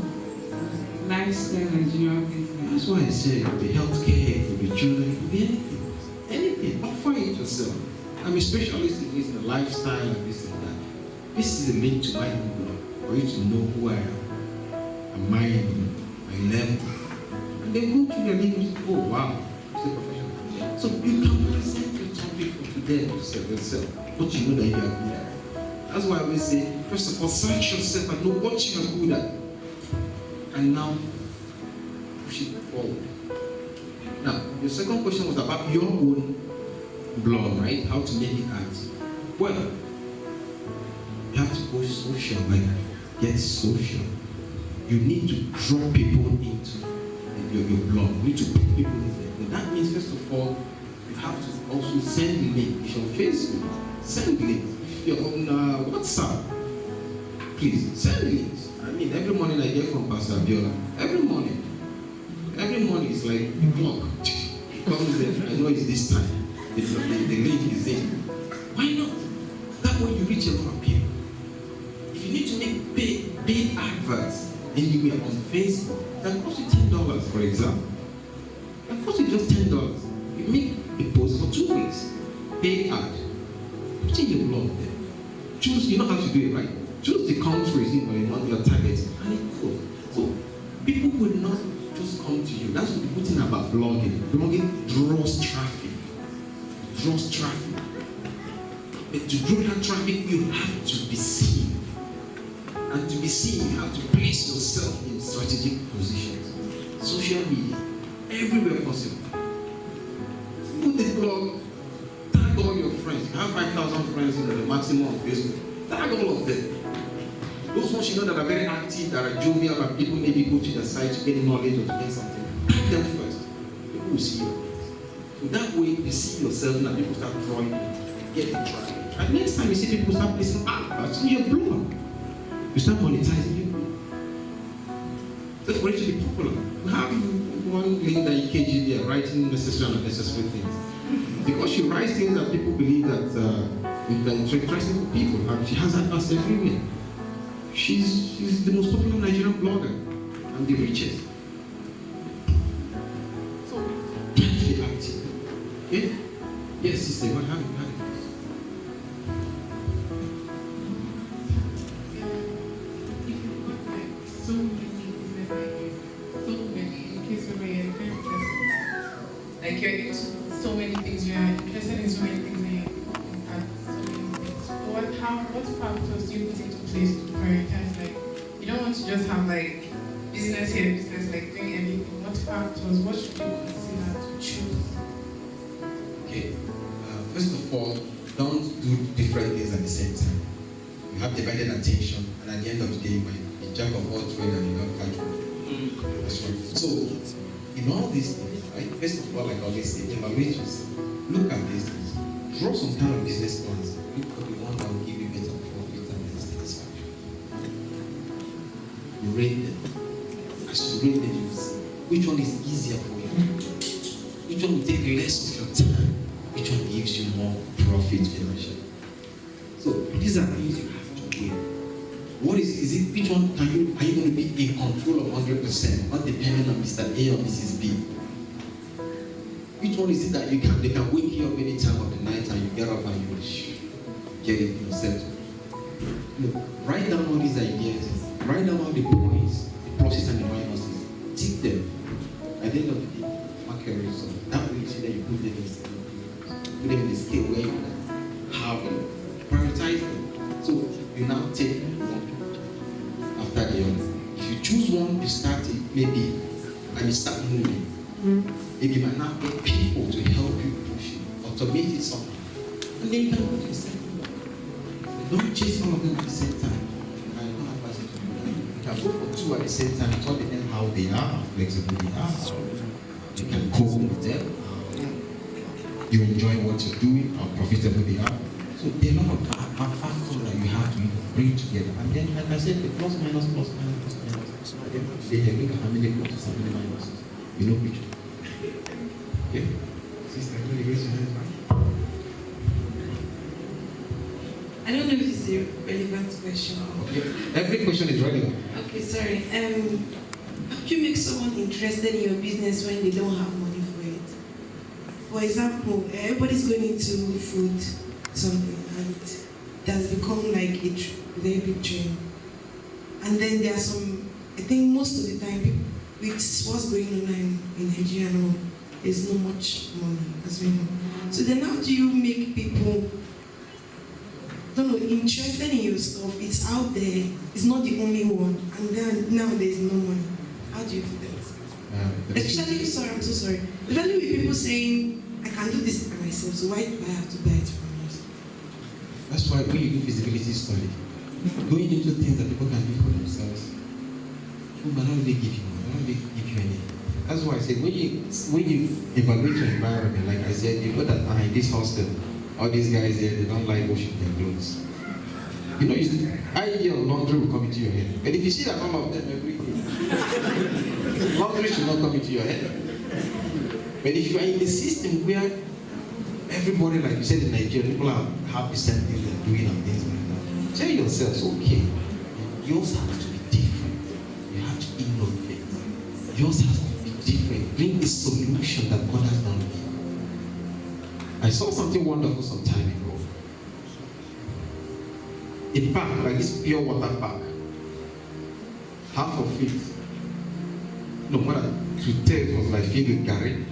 lifestyle and general things like that? That's why I said the healthcare, for the children, it could be anything. Anything. Offer it yourself. I'm a specialist in this, in the lifestyle and this and that. This is a link to my own blog for you to know who I am and my level. And then go to your link and say, oh wow, it's a professional. So you can present your topic for today yourself. What you know that you are good at. That's why I always say, first of all, search yourself and know what you are good at. And now push it forward. Now, your second question was about your own blog, right? How to make it active. Well, you have to go social, like get social. You need to draw people into your blog. You need to put people in there. That means, first of all, you have to also send link. If you're on Facebook, send links. If you're on WhatsApp, please send links. I mean, every morning I get from Pastor Abiola. Every morning it's like a clock. It comes in. I know it's this time. The link is in. Why not? That way you reach a lot of people. If you need to make paid adverts anywhere on Facebook, that costs you $10, for example. That costs you just $10. You make a post for 2 weeks. Paid ad. Put in your blog there. Choose, you know how to do it right. Choose the countries you want your target, and it goes. So people will not just come to you. That's what the good thing about blogging. Blogging draws traffic. But to draw that traffic, you have to be seen. And to be seen, you have to place yourself in strategic positions. Social media, everywhere possible. Put the blog, tag all your friends. You have 5,000 friends in the maximum on Facebook. Tag all of them. Those ones you know that are very active, that are jovial, and people maybe go to the site to get knowledge or to get something. Tag them first. People will see you. So that way you see yourself and people start drawing you, get the traffic. And next time you see people start placing adverts on your blog, you start monetizing your blog. That's for it to be popular. You have one link that you KG there, writing necessary and unnecessary things. Because she writes things that people believe that interesting for people, and she has adverts everywhere. She's the most popular Nigerian blogger and the richest. So, be active. Okay? Yes, sister, what happened? So many business ideas, so many, in case you're very interested. Like you're into so many things, you're interested in so many things, and you're at so many things. What factors do you put into place to prioritize? Like, you don't want to just have like business here, business like doing anything. What factors, what should you consider to choose? Okay, first of all, don't do different things at the same time. You have divided attention, and at the end of the day, you might be jack of all trades and you don't catch one. That's right. So, in all these things, right, first of all, like I always say, evaluate yourself. Look at these things. Draw some kind of business plans. Look for the one that will give you better profit and better satisfaction. You rate them. As you rate them, you see which one is easier for you. Which one will take less of your time. Which one gives you more profit financially. So these are things you have to weigh. What is it? Which one are you going to be in control of 100%, not depending on Mr. A or Mrs. B? Which one is it that they can wake you up any time of the night and you get up and you get it yourself? Look, write down all these ideas. Write down all the points, the pluses and the minuses. Tick them. At the end of the day, mark your result. That way you see that you put them in the scale where you can have them. Prioritize them. So you now take one after the other. If you choose one, you start it maybe, and you start moving. Maybe you might not get people to help you push it, automate it somehow. And then you can go to the second one. Don't chase all of them at the same time. I don't advise you to do that. You can go for two at the same time. It all depends how they are, how flexible they are. You can cope with them. You enjoy what you're doing, how profitable they are. So there are a lot of factors that you have to bring together. And then, like I said, the plus minus. At the end of the day, they look at how many pluses, how many minuses. You know which one. Okay? Sister, can you raise your hand? I don't know if it's a relevant question. Okay. Every question is relevant. Okay, sorry. How do you make someone interested in your business when they don't have money for it? For example, everybody's going into food, something, and it has become like a very big dream. And then there are some, I think most of the time, with what's going on in Nigeria now, there's not much money, as we know. So then how do you make people, interested in your stuff? It's out there, it's not the only one, and then now there's no money. How do you do that? Especially, I'm so sorry. Especially with people saying, I can do this by myself, so why do I have to buy it from you? That's why when you do feasibility study, going into things that people can do for themselves, Who might not really give you money, might not really give you anything. That's why I said when you evaluate your environment, like I said, you know that in this hostel, all these guys here, they don't like washing their clothes. You know, idea of laundry will come into your head. But if you see that all of them every day, laundry should not come into your head. But if you are in a system where everybody, like you said in Nigeria, people have the same things they're doing and things like that, tell yourselves, okay, yours has to be different. You have to innovate. Yours has to be different. Bring a solution that God has done with you. I saw something wonderful some time ago. A pack, like this pure water pack, half of it, no more than 2/3 was like filled with garri,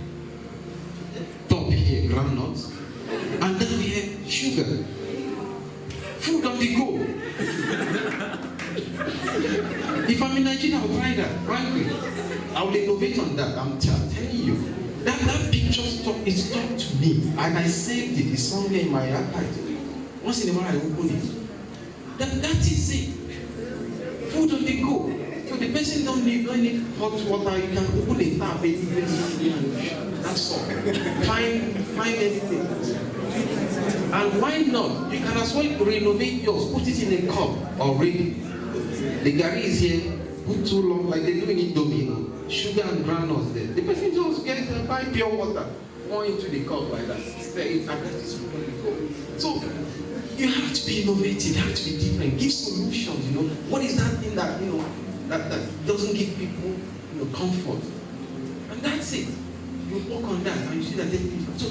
top here, groundnuts, and then we had sugar. Food on the go. If I'm in Nigeria, I'll try that, frankly. I will innovate on that, I'm telling you. That picture stuck to me, and I saved it. It's somewhere in my archive. Once in a while, I open it. That is it. Food on the go. So the person don't need hot water. You can open a tap and that's all. Find anything. And why not? You can as well renovate yours. Put it in a cup already. The garri is here. Put too long, like they do in Indomie. Sugar and granules there. The person just gets buy pure water, pour into the cup like that. Stir it, and that is food on the go. So you have to be innovative, you have to be different, give solutions, What is that thing that, that doesn't give people, comfort? And that's it. You work on that and you see that they're different. So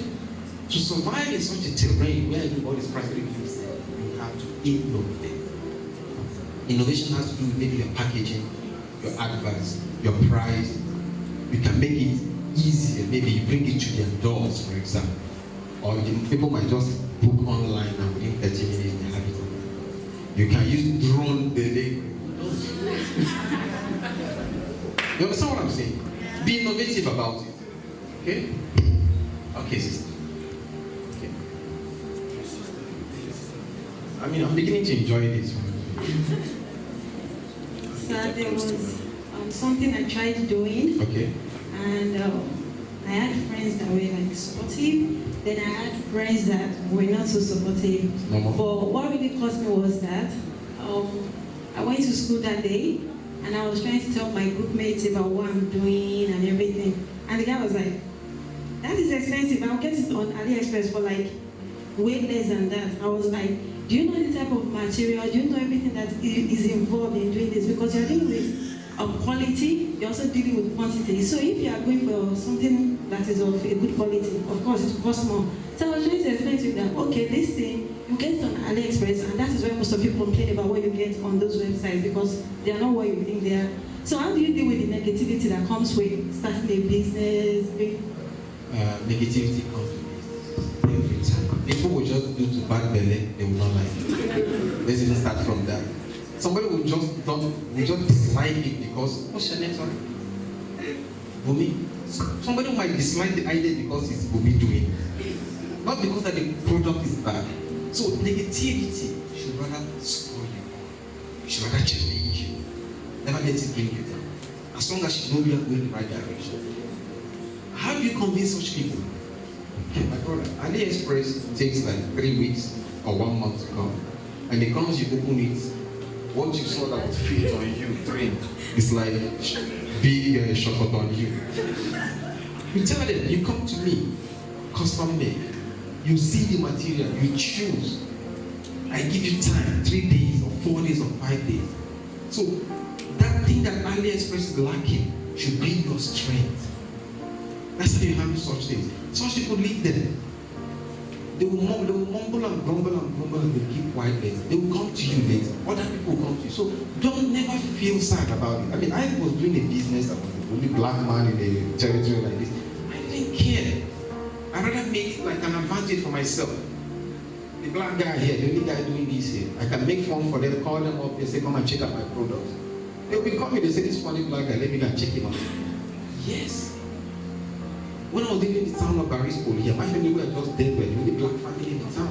to survive in such a terrain where everybody is practically used, you have to innovate. Innovation has to do with maybe your packaging, your adverts, your price. You can make it easier. Maybe you bring it to their doors, for example. Or people might just book online and within 30 minutes they have it online. You can use drone delivery. You understand what I'm saying? Be innovative about it. Okay? Okay, sister. Okay. I mean, I'm beginning to enjoy this one. So there was something I tried doing. Okay. And I had friends that were like supportive. Then I had friends that were not so supportive. But what really caused me was that I went to school that day and I was trying to tell my group mates about what I'm doing and everything. And the guy was like, that is expensive. I'll get it on AliExpress for like way less than that. I was like, do you know the type of material? Do you know everything that is involved in doing this? Because you're dealing with quality, you're also dealing with quantity. So if you are going for something that is of a good quality, of course it costs more. So I was trying to explain to you that, okay, this thing, you get it on AliExpress, and that is why most of you complain about what you get on those websites, because they are not what you think they are. So how do you deal with the negativity that comes with starting a business? Negativity comes with business every time. People will just do to bad belly, they will not like it. Let's even start from that. Somebody will just dislike it because, what's your name, sorry? Bumi. Somebody might dislike the idea because it's Bumi doing it. Not because that the product is bad. So negativity should rather spoil you. You should rather challenge you. Never let it bring you down. As long as you know you are going in the right direction. How do you convince such people? My brother, AliExpress takes like 3 weeks or 1 month to come. And it comes, you open it. What you saw that would fit on you, train, it's like big chocolate on you. You tell them, you come to me, custom made. You see the material, you choose. I give you time, 3 days or 4 days or 5 days. So that thing that AliExpress is lacking should be your strength. That's how you handle such things. Such people leave them. They will mumble and grumble and they keep quiet later. They will come to you later. Other people will come to you. So don't never feel sad about it. I mean, I was doing a business that was the only black man in a territory like this. I didn't care. I rather make it like an advantage for myself. The black guy here, the only guy doing this here. I can make fun for them, call them up, they say, come and check out my products. They'll be coming, they say, this funny black guy, let me go and check him out. Yes. When I was living in the town of Barispo here, my family were just there, were the only black family in the town.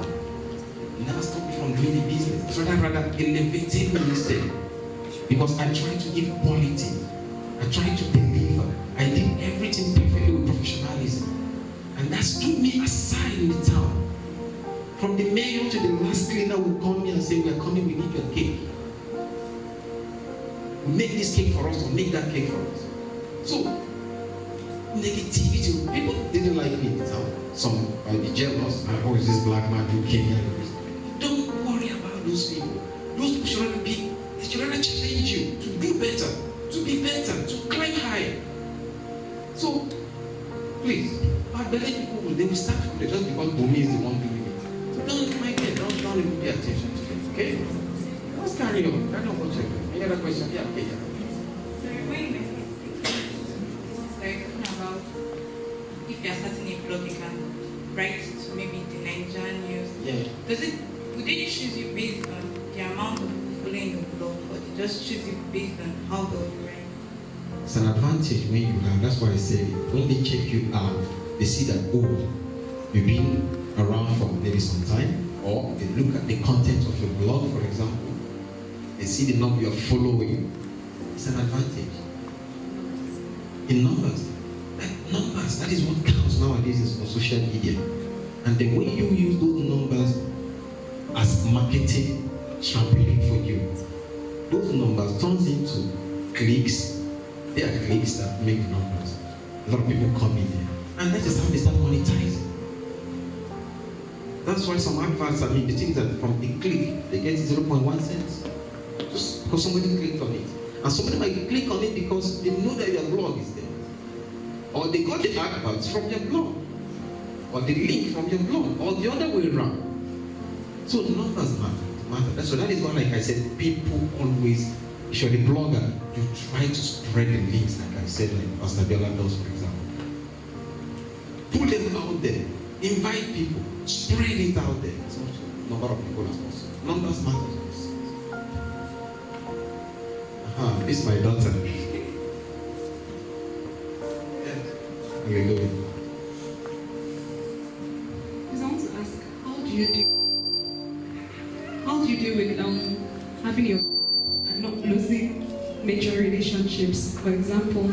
It never stopped me from doing the business. So I rather elevated me instead. Because I try to give quality. I tried to deliver. I did everything perfectly with professionalism. And that stood me aside in the town. From the mayor to the last cleaner will call me and say, we are coming, we need your cake. Make this cake for us or make that cake for us. So, negativity, people didn't like me in the town. Some might be jealous. Oh, is this black man who came here? Don't worry about those people. Those people should rather challenge you to do better, to be better, to climb higher. So, please, bad people, they will start from there just because Bumi is the one doing it. So don't even pay attention to it, okay? Let's carry on. I don't want to. Any other question? Yeah, okay, yeah. Sorry, when you mentioned like talking about if you are starting a blog, you can write to maybe the Nigerian news. Yeah. Would they choose you based on the amount of people following your blog, or they just choose you based on how well you write? It's an advantage when you learn. That's why I say when they check you out, they see that, oh, you've been around for maybe some time, or they look at the content of your blog, for example. They see the number you're following. It's an advantage. In numbers, that is what counts nowadays on social media. And then when you use those numbers as marketing trampoline for you, those numbers turns into clicks. They are clicks that make the numbers. A lot of people come in there. And that is how they start monetizing. That's why some adverts, the things that from a click, they get 0.1 cents. Just because somebody clicked on it. And somebody might click on it because they know that your blog is there. Or they got the adverts from your blog. Or the link from your blog. Or the other way around. So the numbers matter. So that is why, like I said, people always, if you're the blogger, you try to spread the links, like I said, like Pastor Bella does, for example. Put them out there. Invite people. Spread it out there. As much number of people as possible. Numbers matter. This is my daughter. Hallelujah. I want to ask, how do you deal with having your not losing major relationships? For example,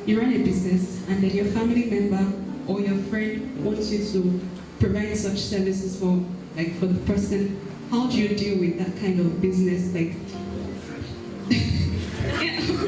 you run a business and then your family member or your friend wants you to provide such services for the person. How do you deal with that kind of business?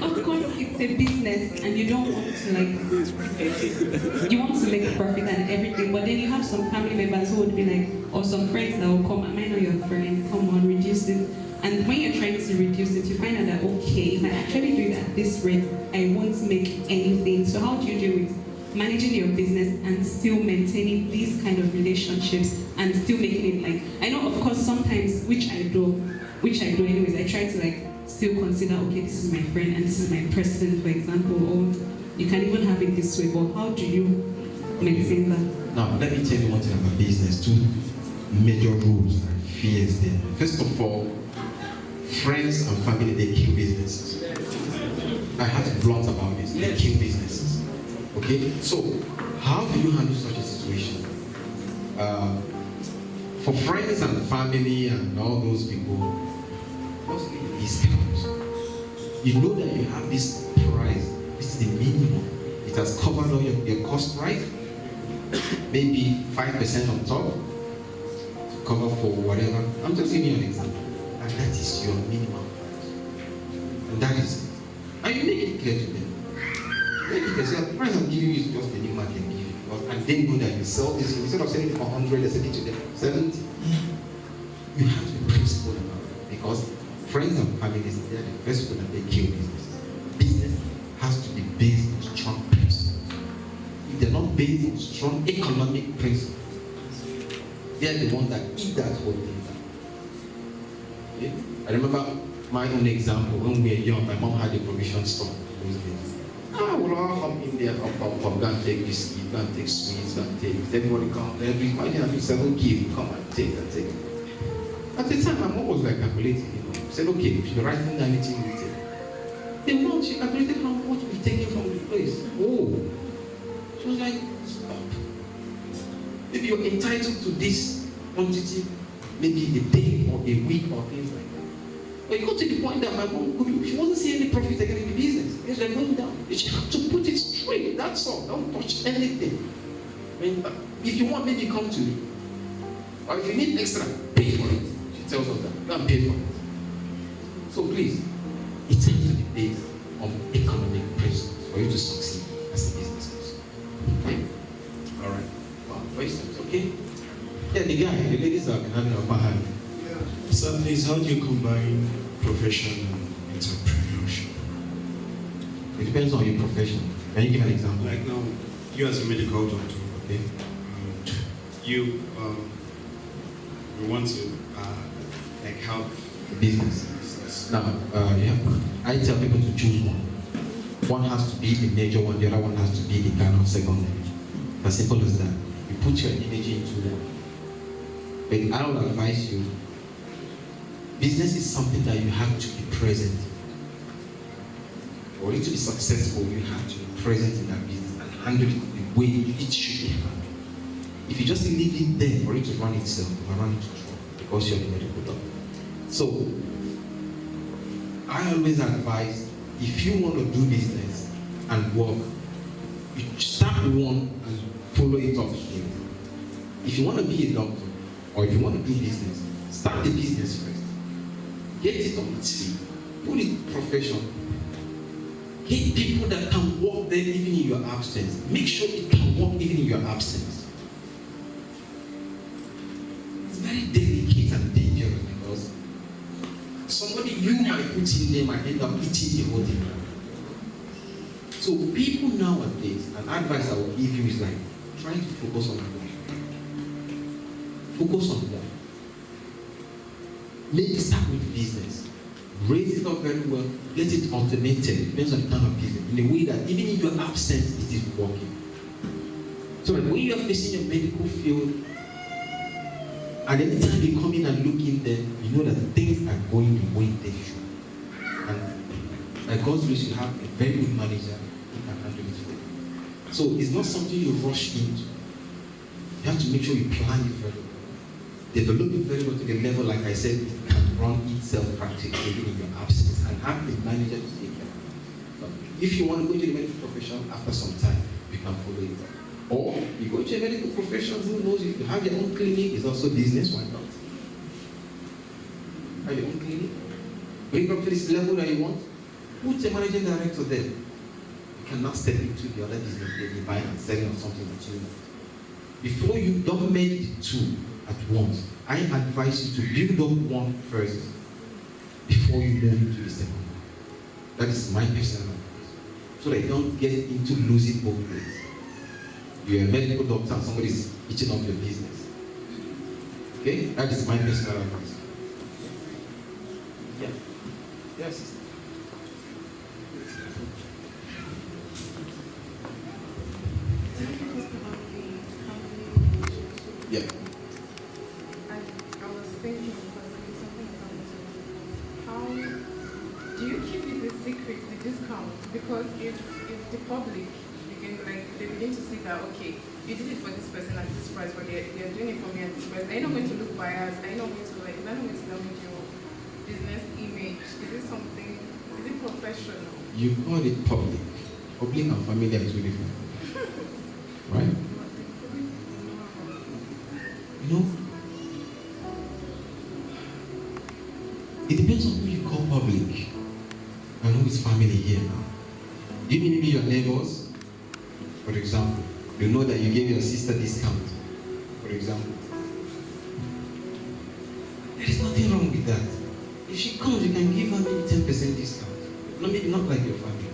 Of course, it's a business and you don't want to you want to make profit and everything, but then you have some family members who would be like, or some friends that will come, I might know your friend, come on, reduce it. And when you're trying to reduce it, you find out that, okay, if I actually do it at this rate, I won't make anything. So how do you deal with managing your business and still maintaining these kind of relationships and still making it I know, of course, sometimes, which I do anyways, I try to still consider, okay, this is my friend and this is my person, for example, or you can even have it this way, but how do you maintain that? Now, let me tell you one thing about business. Two major rules and fears there. First of all, friends and family, they kill businesses. I have to be blunt about this. They kill businesses. Okay? So, how do you handle such a situation? For friends and family and all those people, mostly discounts. You know that you have this price. This is the minimum. It has covered all your cost, right? Maybe 5% on top to cover for whatever. I'm just giving you an example. And that is your minimum price. And that is it. And you make it clear to them. Make it clear. So the price I'm giving you is just the new market give you. And they know that you sell this, instead of selling it for 100, they sell it to them for 70. You have to be principled about it. Because friends and families, they are the first people that they kill business. Business has to be based on strong principles. If they're not based on strong economic principles, they are the ones that eat that whole thing. Okay? I remember my own example. When we were young, my mom had a provision store in those days. We'll all come in there, come, go and take biscuit, go and take sweets, go and take. Everybody come, everybody having 7 kids, come and take and take. At the time, my mom was calculating, said, okay, if you're writing down anything with it. The month she calculated how much we've taken from the place. Oh. She was like, stop. If you're entitled to this quantity, maybe a day or a week or things like that. But you got to the point that my mom she wasn't seeing any profit again in the business. Because they're going down. She had to put it straight. That's all. Don't touch anything. I mean, if you want, maybe come to me. Or if you need extra, pay for it. She tells us that. Go and pay for it. So please, it has to be based on economic principles for you to succeed as a business person. Okay? Alright. Wow, questions, okay? Yeah, the ladies are having a hand. So please, how do you combine profession and entrepreneurship? It depends on your profession. Can you give an example? Like now, you as a medical doctor, Okay. You want to like help Business. Now, I tell people to choose one. One has to be the major one, the other one has to be the kind of secondary. As simple as that. You put your energy into one. But I would advise you, business is something that you have to be present. For it to be successful, you have to be present in that business and handle it the way it should be handled. If you just leave it there for it to run itself, it will run into trouble because you're the medical doctor. So, I always advise, if you want to do business and work, you start one and follow it up straight. If you want to be a doctor, or if you want to do business, start the business first. Get it on its feet. Put it professional. Get people that can work there even in your absence. Make sure it can work even in your absence. It's very delicate and dangerous because somebody you might put in there might end up eating the whole thing. So people nowadays, an advice I will give you is like, try to focus on one. Focus on one. Maybe start with business. Raise it up very well. Get it automated. Depends on the kind of business. In a way that even in your absence, it is working. So that when you are facing your medical field, and anytime they come in and look in there, you know that things are going the way they should. And by God's grace, you have a very good manager who can handle it for you. So it's not something you rush into. You have to make sure you plan it very well. Develop it very well to the level, like I said, it can run itself practically even in your absence and have the manager to take care of it. So if you want to go into the medical profession, after some time, you can follow it up. Or you go into a medical profession, who knows, if you have your own clinic, it's also business, why not? Have your own clinic, bring up to this level that you want, put a managing director there. You cannot step into the other business, maybe buying and selling or something that you want. Before you don't make two at once, I advise you to build up one first before you move into the second one. That is my personal advice. So that you don't get into losing both ways. You're a medical doctor and somebody is eating up your business. Okay? That is my personal advice. Yeah. Yes. Yeah. I was thinking, because it's something how do you keep it a secret, the discount? Because if the public they begin to see that, okay, you did it for this person at this price, but they're doing it for me at this price. Are you not going to look biased? Are you not going to is that not going to damage your business image? Is it something, is it professional? You call it public. Public and familiar is really different. Right? You know, it depends on who you call public and who is family here now. Do you mean maybe your neighbors? For example, you know that you gave your sister discount, for example. There is nothing wrong with that. If she comes, you can give her maybe 10% discount. No, maybe not like your family.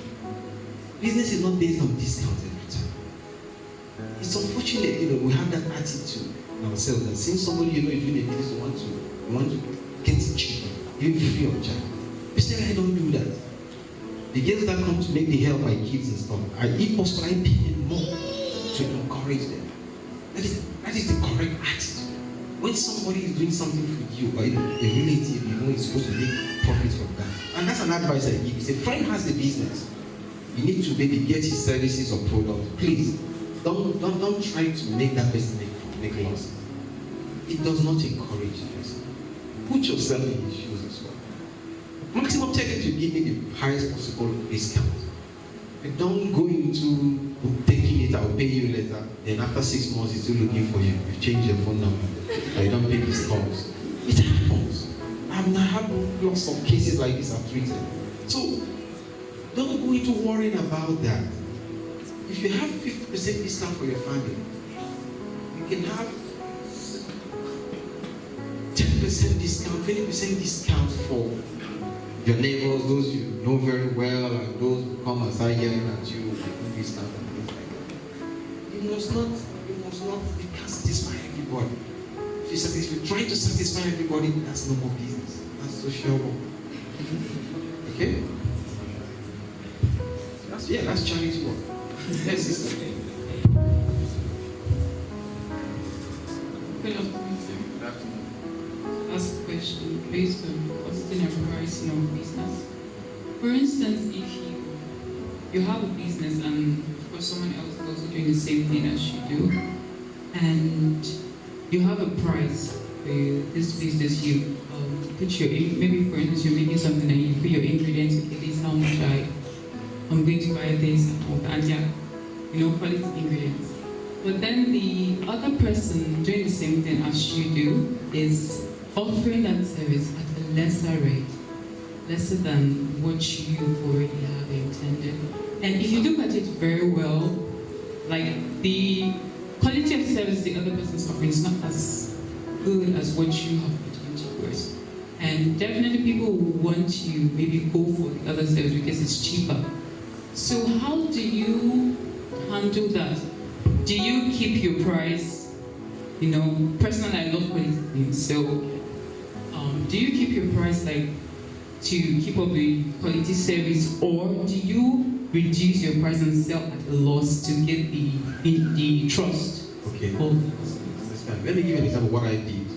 Business is not based on discount every time. It's unfortunate, we have that attitude in ourselves that since somebody is doing a business, you want to get it cheap, give it free of charge. You say, I don't do that. The girls that come to make the help my kids and stuff, if possible, I pay them more to encourage them. That is the correct attitude. When somebody is doing something for you, or a relative, is supposed to make profit from that. And that's an advice I give. If a friend has a business, you need to maybe get his services or product. Please, don't try to make that person make losses. It does not encourage the person. Put yourself in his shoes as well. Maximum check it, you give me the highest possible discount. But don't go into taking it, I'll pay you later. Then after 6 months, he's still looking for you. You've changed your phone number. Or you don't pay his calls. It happens. I've had lots of cases like this I've treated. So don't go into worrying about that. If you have 50% discount for your family, you can have 10% discount, 20% discount for your neighbors, those you know very well, and those who come and start yelling at you with discount and things like that. You must not, you can't satisfy everybody. If you're trying to satisfy everybody, that's no more business. That's social work. Okay? That's charity work. Yes, sister. Good afternoon, sir. Ask a question based on costing and pricing of business. For instance, if you have a business and of course someone else is also doing the same thing as you do, and you have a price for this business, you put your, maybe for instance you're making something and you put your ingredients, okay, this is how much I'm going to buy this and yeah, quality ingredients. But then the other person doing the same thing as you do is offering that service at a lesser rate, lesser than what you already have intended. And if you look at it very well, like the quality of service the other person is offering is not as good as what you have put into yours. And definitely people will want to maybe go for the other service because it's cheaper. So how do you handle that? Do you keep your price? Personally I love quality things, so do you keep your price like to keep up the quality service, or do you reduce your price and sell at a loss to get the trust? Okay. Let me give you an example of what I did.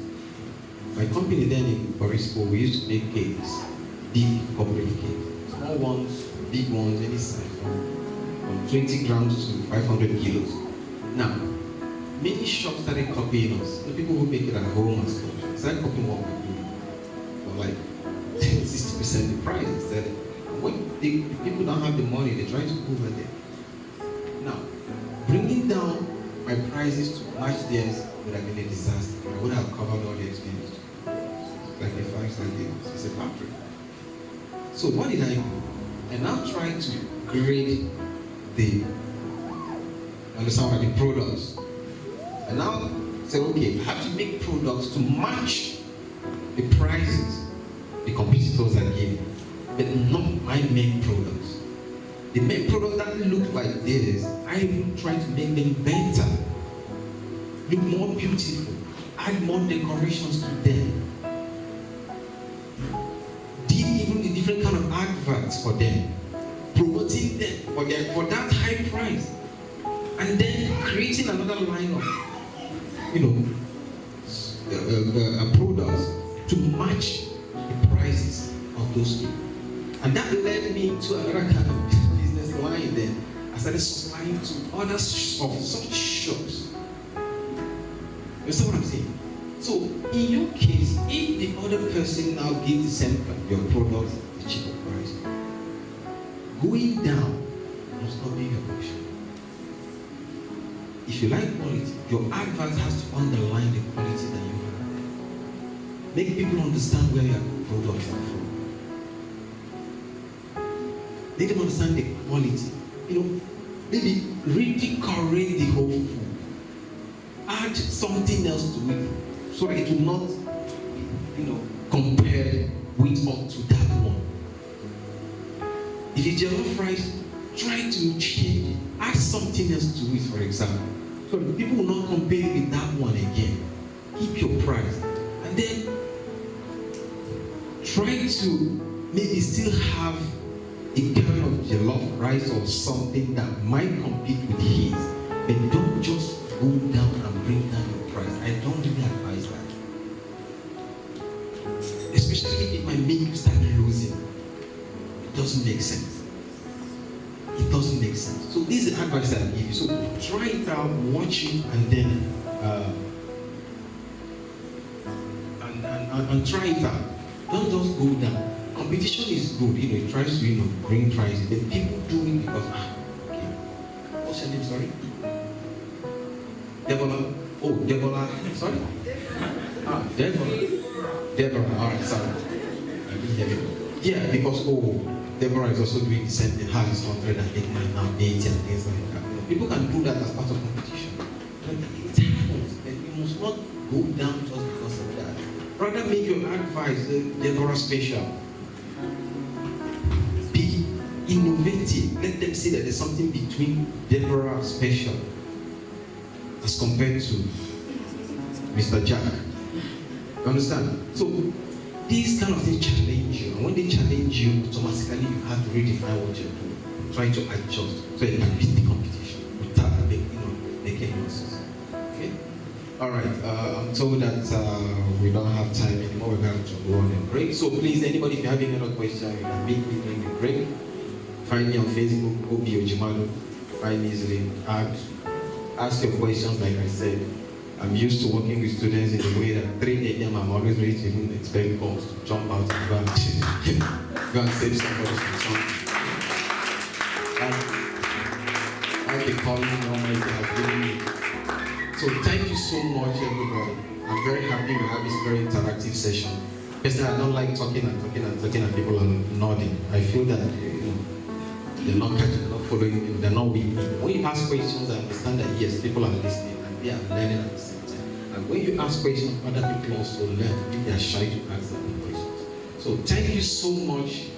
My company then in Parisco, we used to make cakes, big corporate cakes, small ones, big ones, any size, from 20 grams to 500 kilos. Now, many shops started copying us. The people who make it at home and stuff started copying what we're doing for like 60% the price instead. When the people don't have the money, they try to over there. Now, bringing down my prices to match theirs would have been a disaster. I would have covered all the expenses. Like a 5-star deal. It's a factory. So what did I do? I now try to grade the products. And now say, okay, I have to make products to match the prices the competitors are giving, but not my main products. The main products that look like this, I will try to make them better, look more beautiful, add more decorations to them, did even the different kind of adverts for them, promoting them for that high price, and then creating another line of products to match the prices of those people. And that led me to another kind of business line then. I started supplying to other such shops. You see what I'm saying? So in your case, if the other person now gives the same your product at a cheaper price, going down must not be your option. If you like quality, your advert has to underline the quality that you have. Make people understand where your products are from. Make them understand the quality. Maybe redecorate the whole food. Add something else to it so that it will not, compare with up to that one. If it's jollof rice, try to change it. Add something else to it, for example. So the people will not compare with that one again. Keep your price. And then try to maybe still have a kind of jollof rice or something that might compete with his. But don't just go down and bring down your price. I don't really advise that. Especially if it might make you start losing. It doesn't make sense. It doesn't make sense. So this is the advice that I give you. So try it out, watch it, and then and try it out. Don't just go down. competition is good, it tries to, bring prizes. The people do it because, okay. What's your name, sorry? Deborah. Oh, Deborah, sorry? Deborah, alright, sorry. I didn't hear you. Yeah, because, Deborah is also doing the same thing, has 189 now, 80 and things like that. People can do that as part of competition. But it happens, and you must not go down just because of that. Rather make your advice Deborah special. Be innovative. Let them see that there's something between Deborah special as compared to Mr. Jack. You understand? So these kind of things challenge you, and when they challenge you, automatically you have to redefine what you're doing. Try to adjust so you can beat the competition without making losses. Okay? Alright, I'm told that we don't have time anymore. We're going to go on a break. So please, anybody, if you have any other question, you can meet me during the break. Find me on Facebook, Obi Ojimalo. Find me easily. Ask your questions, like I said. I'm used to working with students in a way that 3 a.m. I'm always ready to even expect calls to jump out and go and save somebody from something. I'll be calling normally to have given me. So thank you so much, everybody. I'm very happy we have this very interactive session. Personally, I don't like talking and people are nodding. I feel that they're not catching, they're not following, they're not with me. When you ask questions, I understand that yes, people are listening and they are learning at the same time. And when you ask questions, other people also learn. If they are shy to ask them questions. So thank you so much,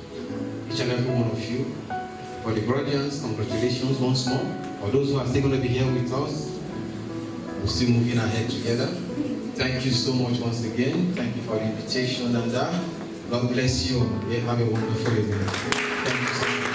each and every one of you. For the graduates, congratulations once more. For those who are still going to be here with us, we're still moving ahead together. Thank you so much once again. Thank you for the invitation, and God bless you. Have a wonderful evening. Thank you so much.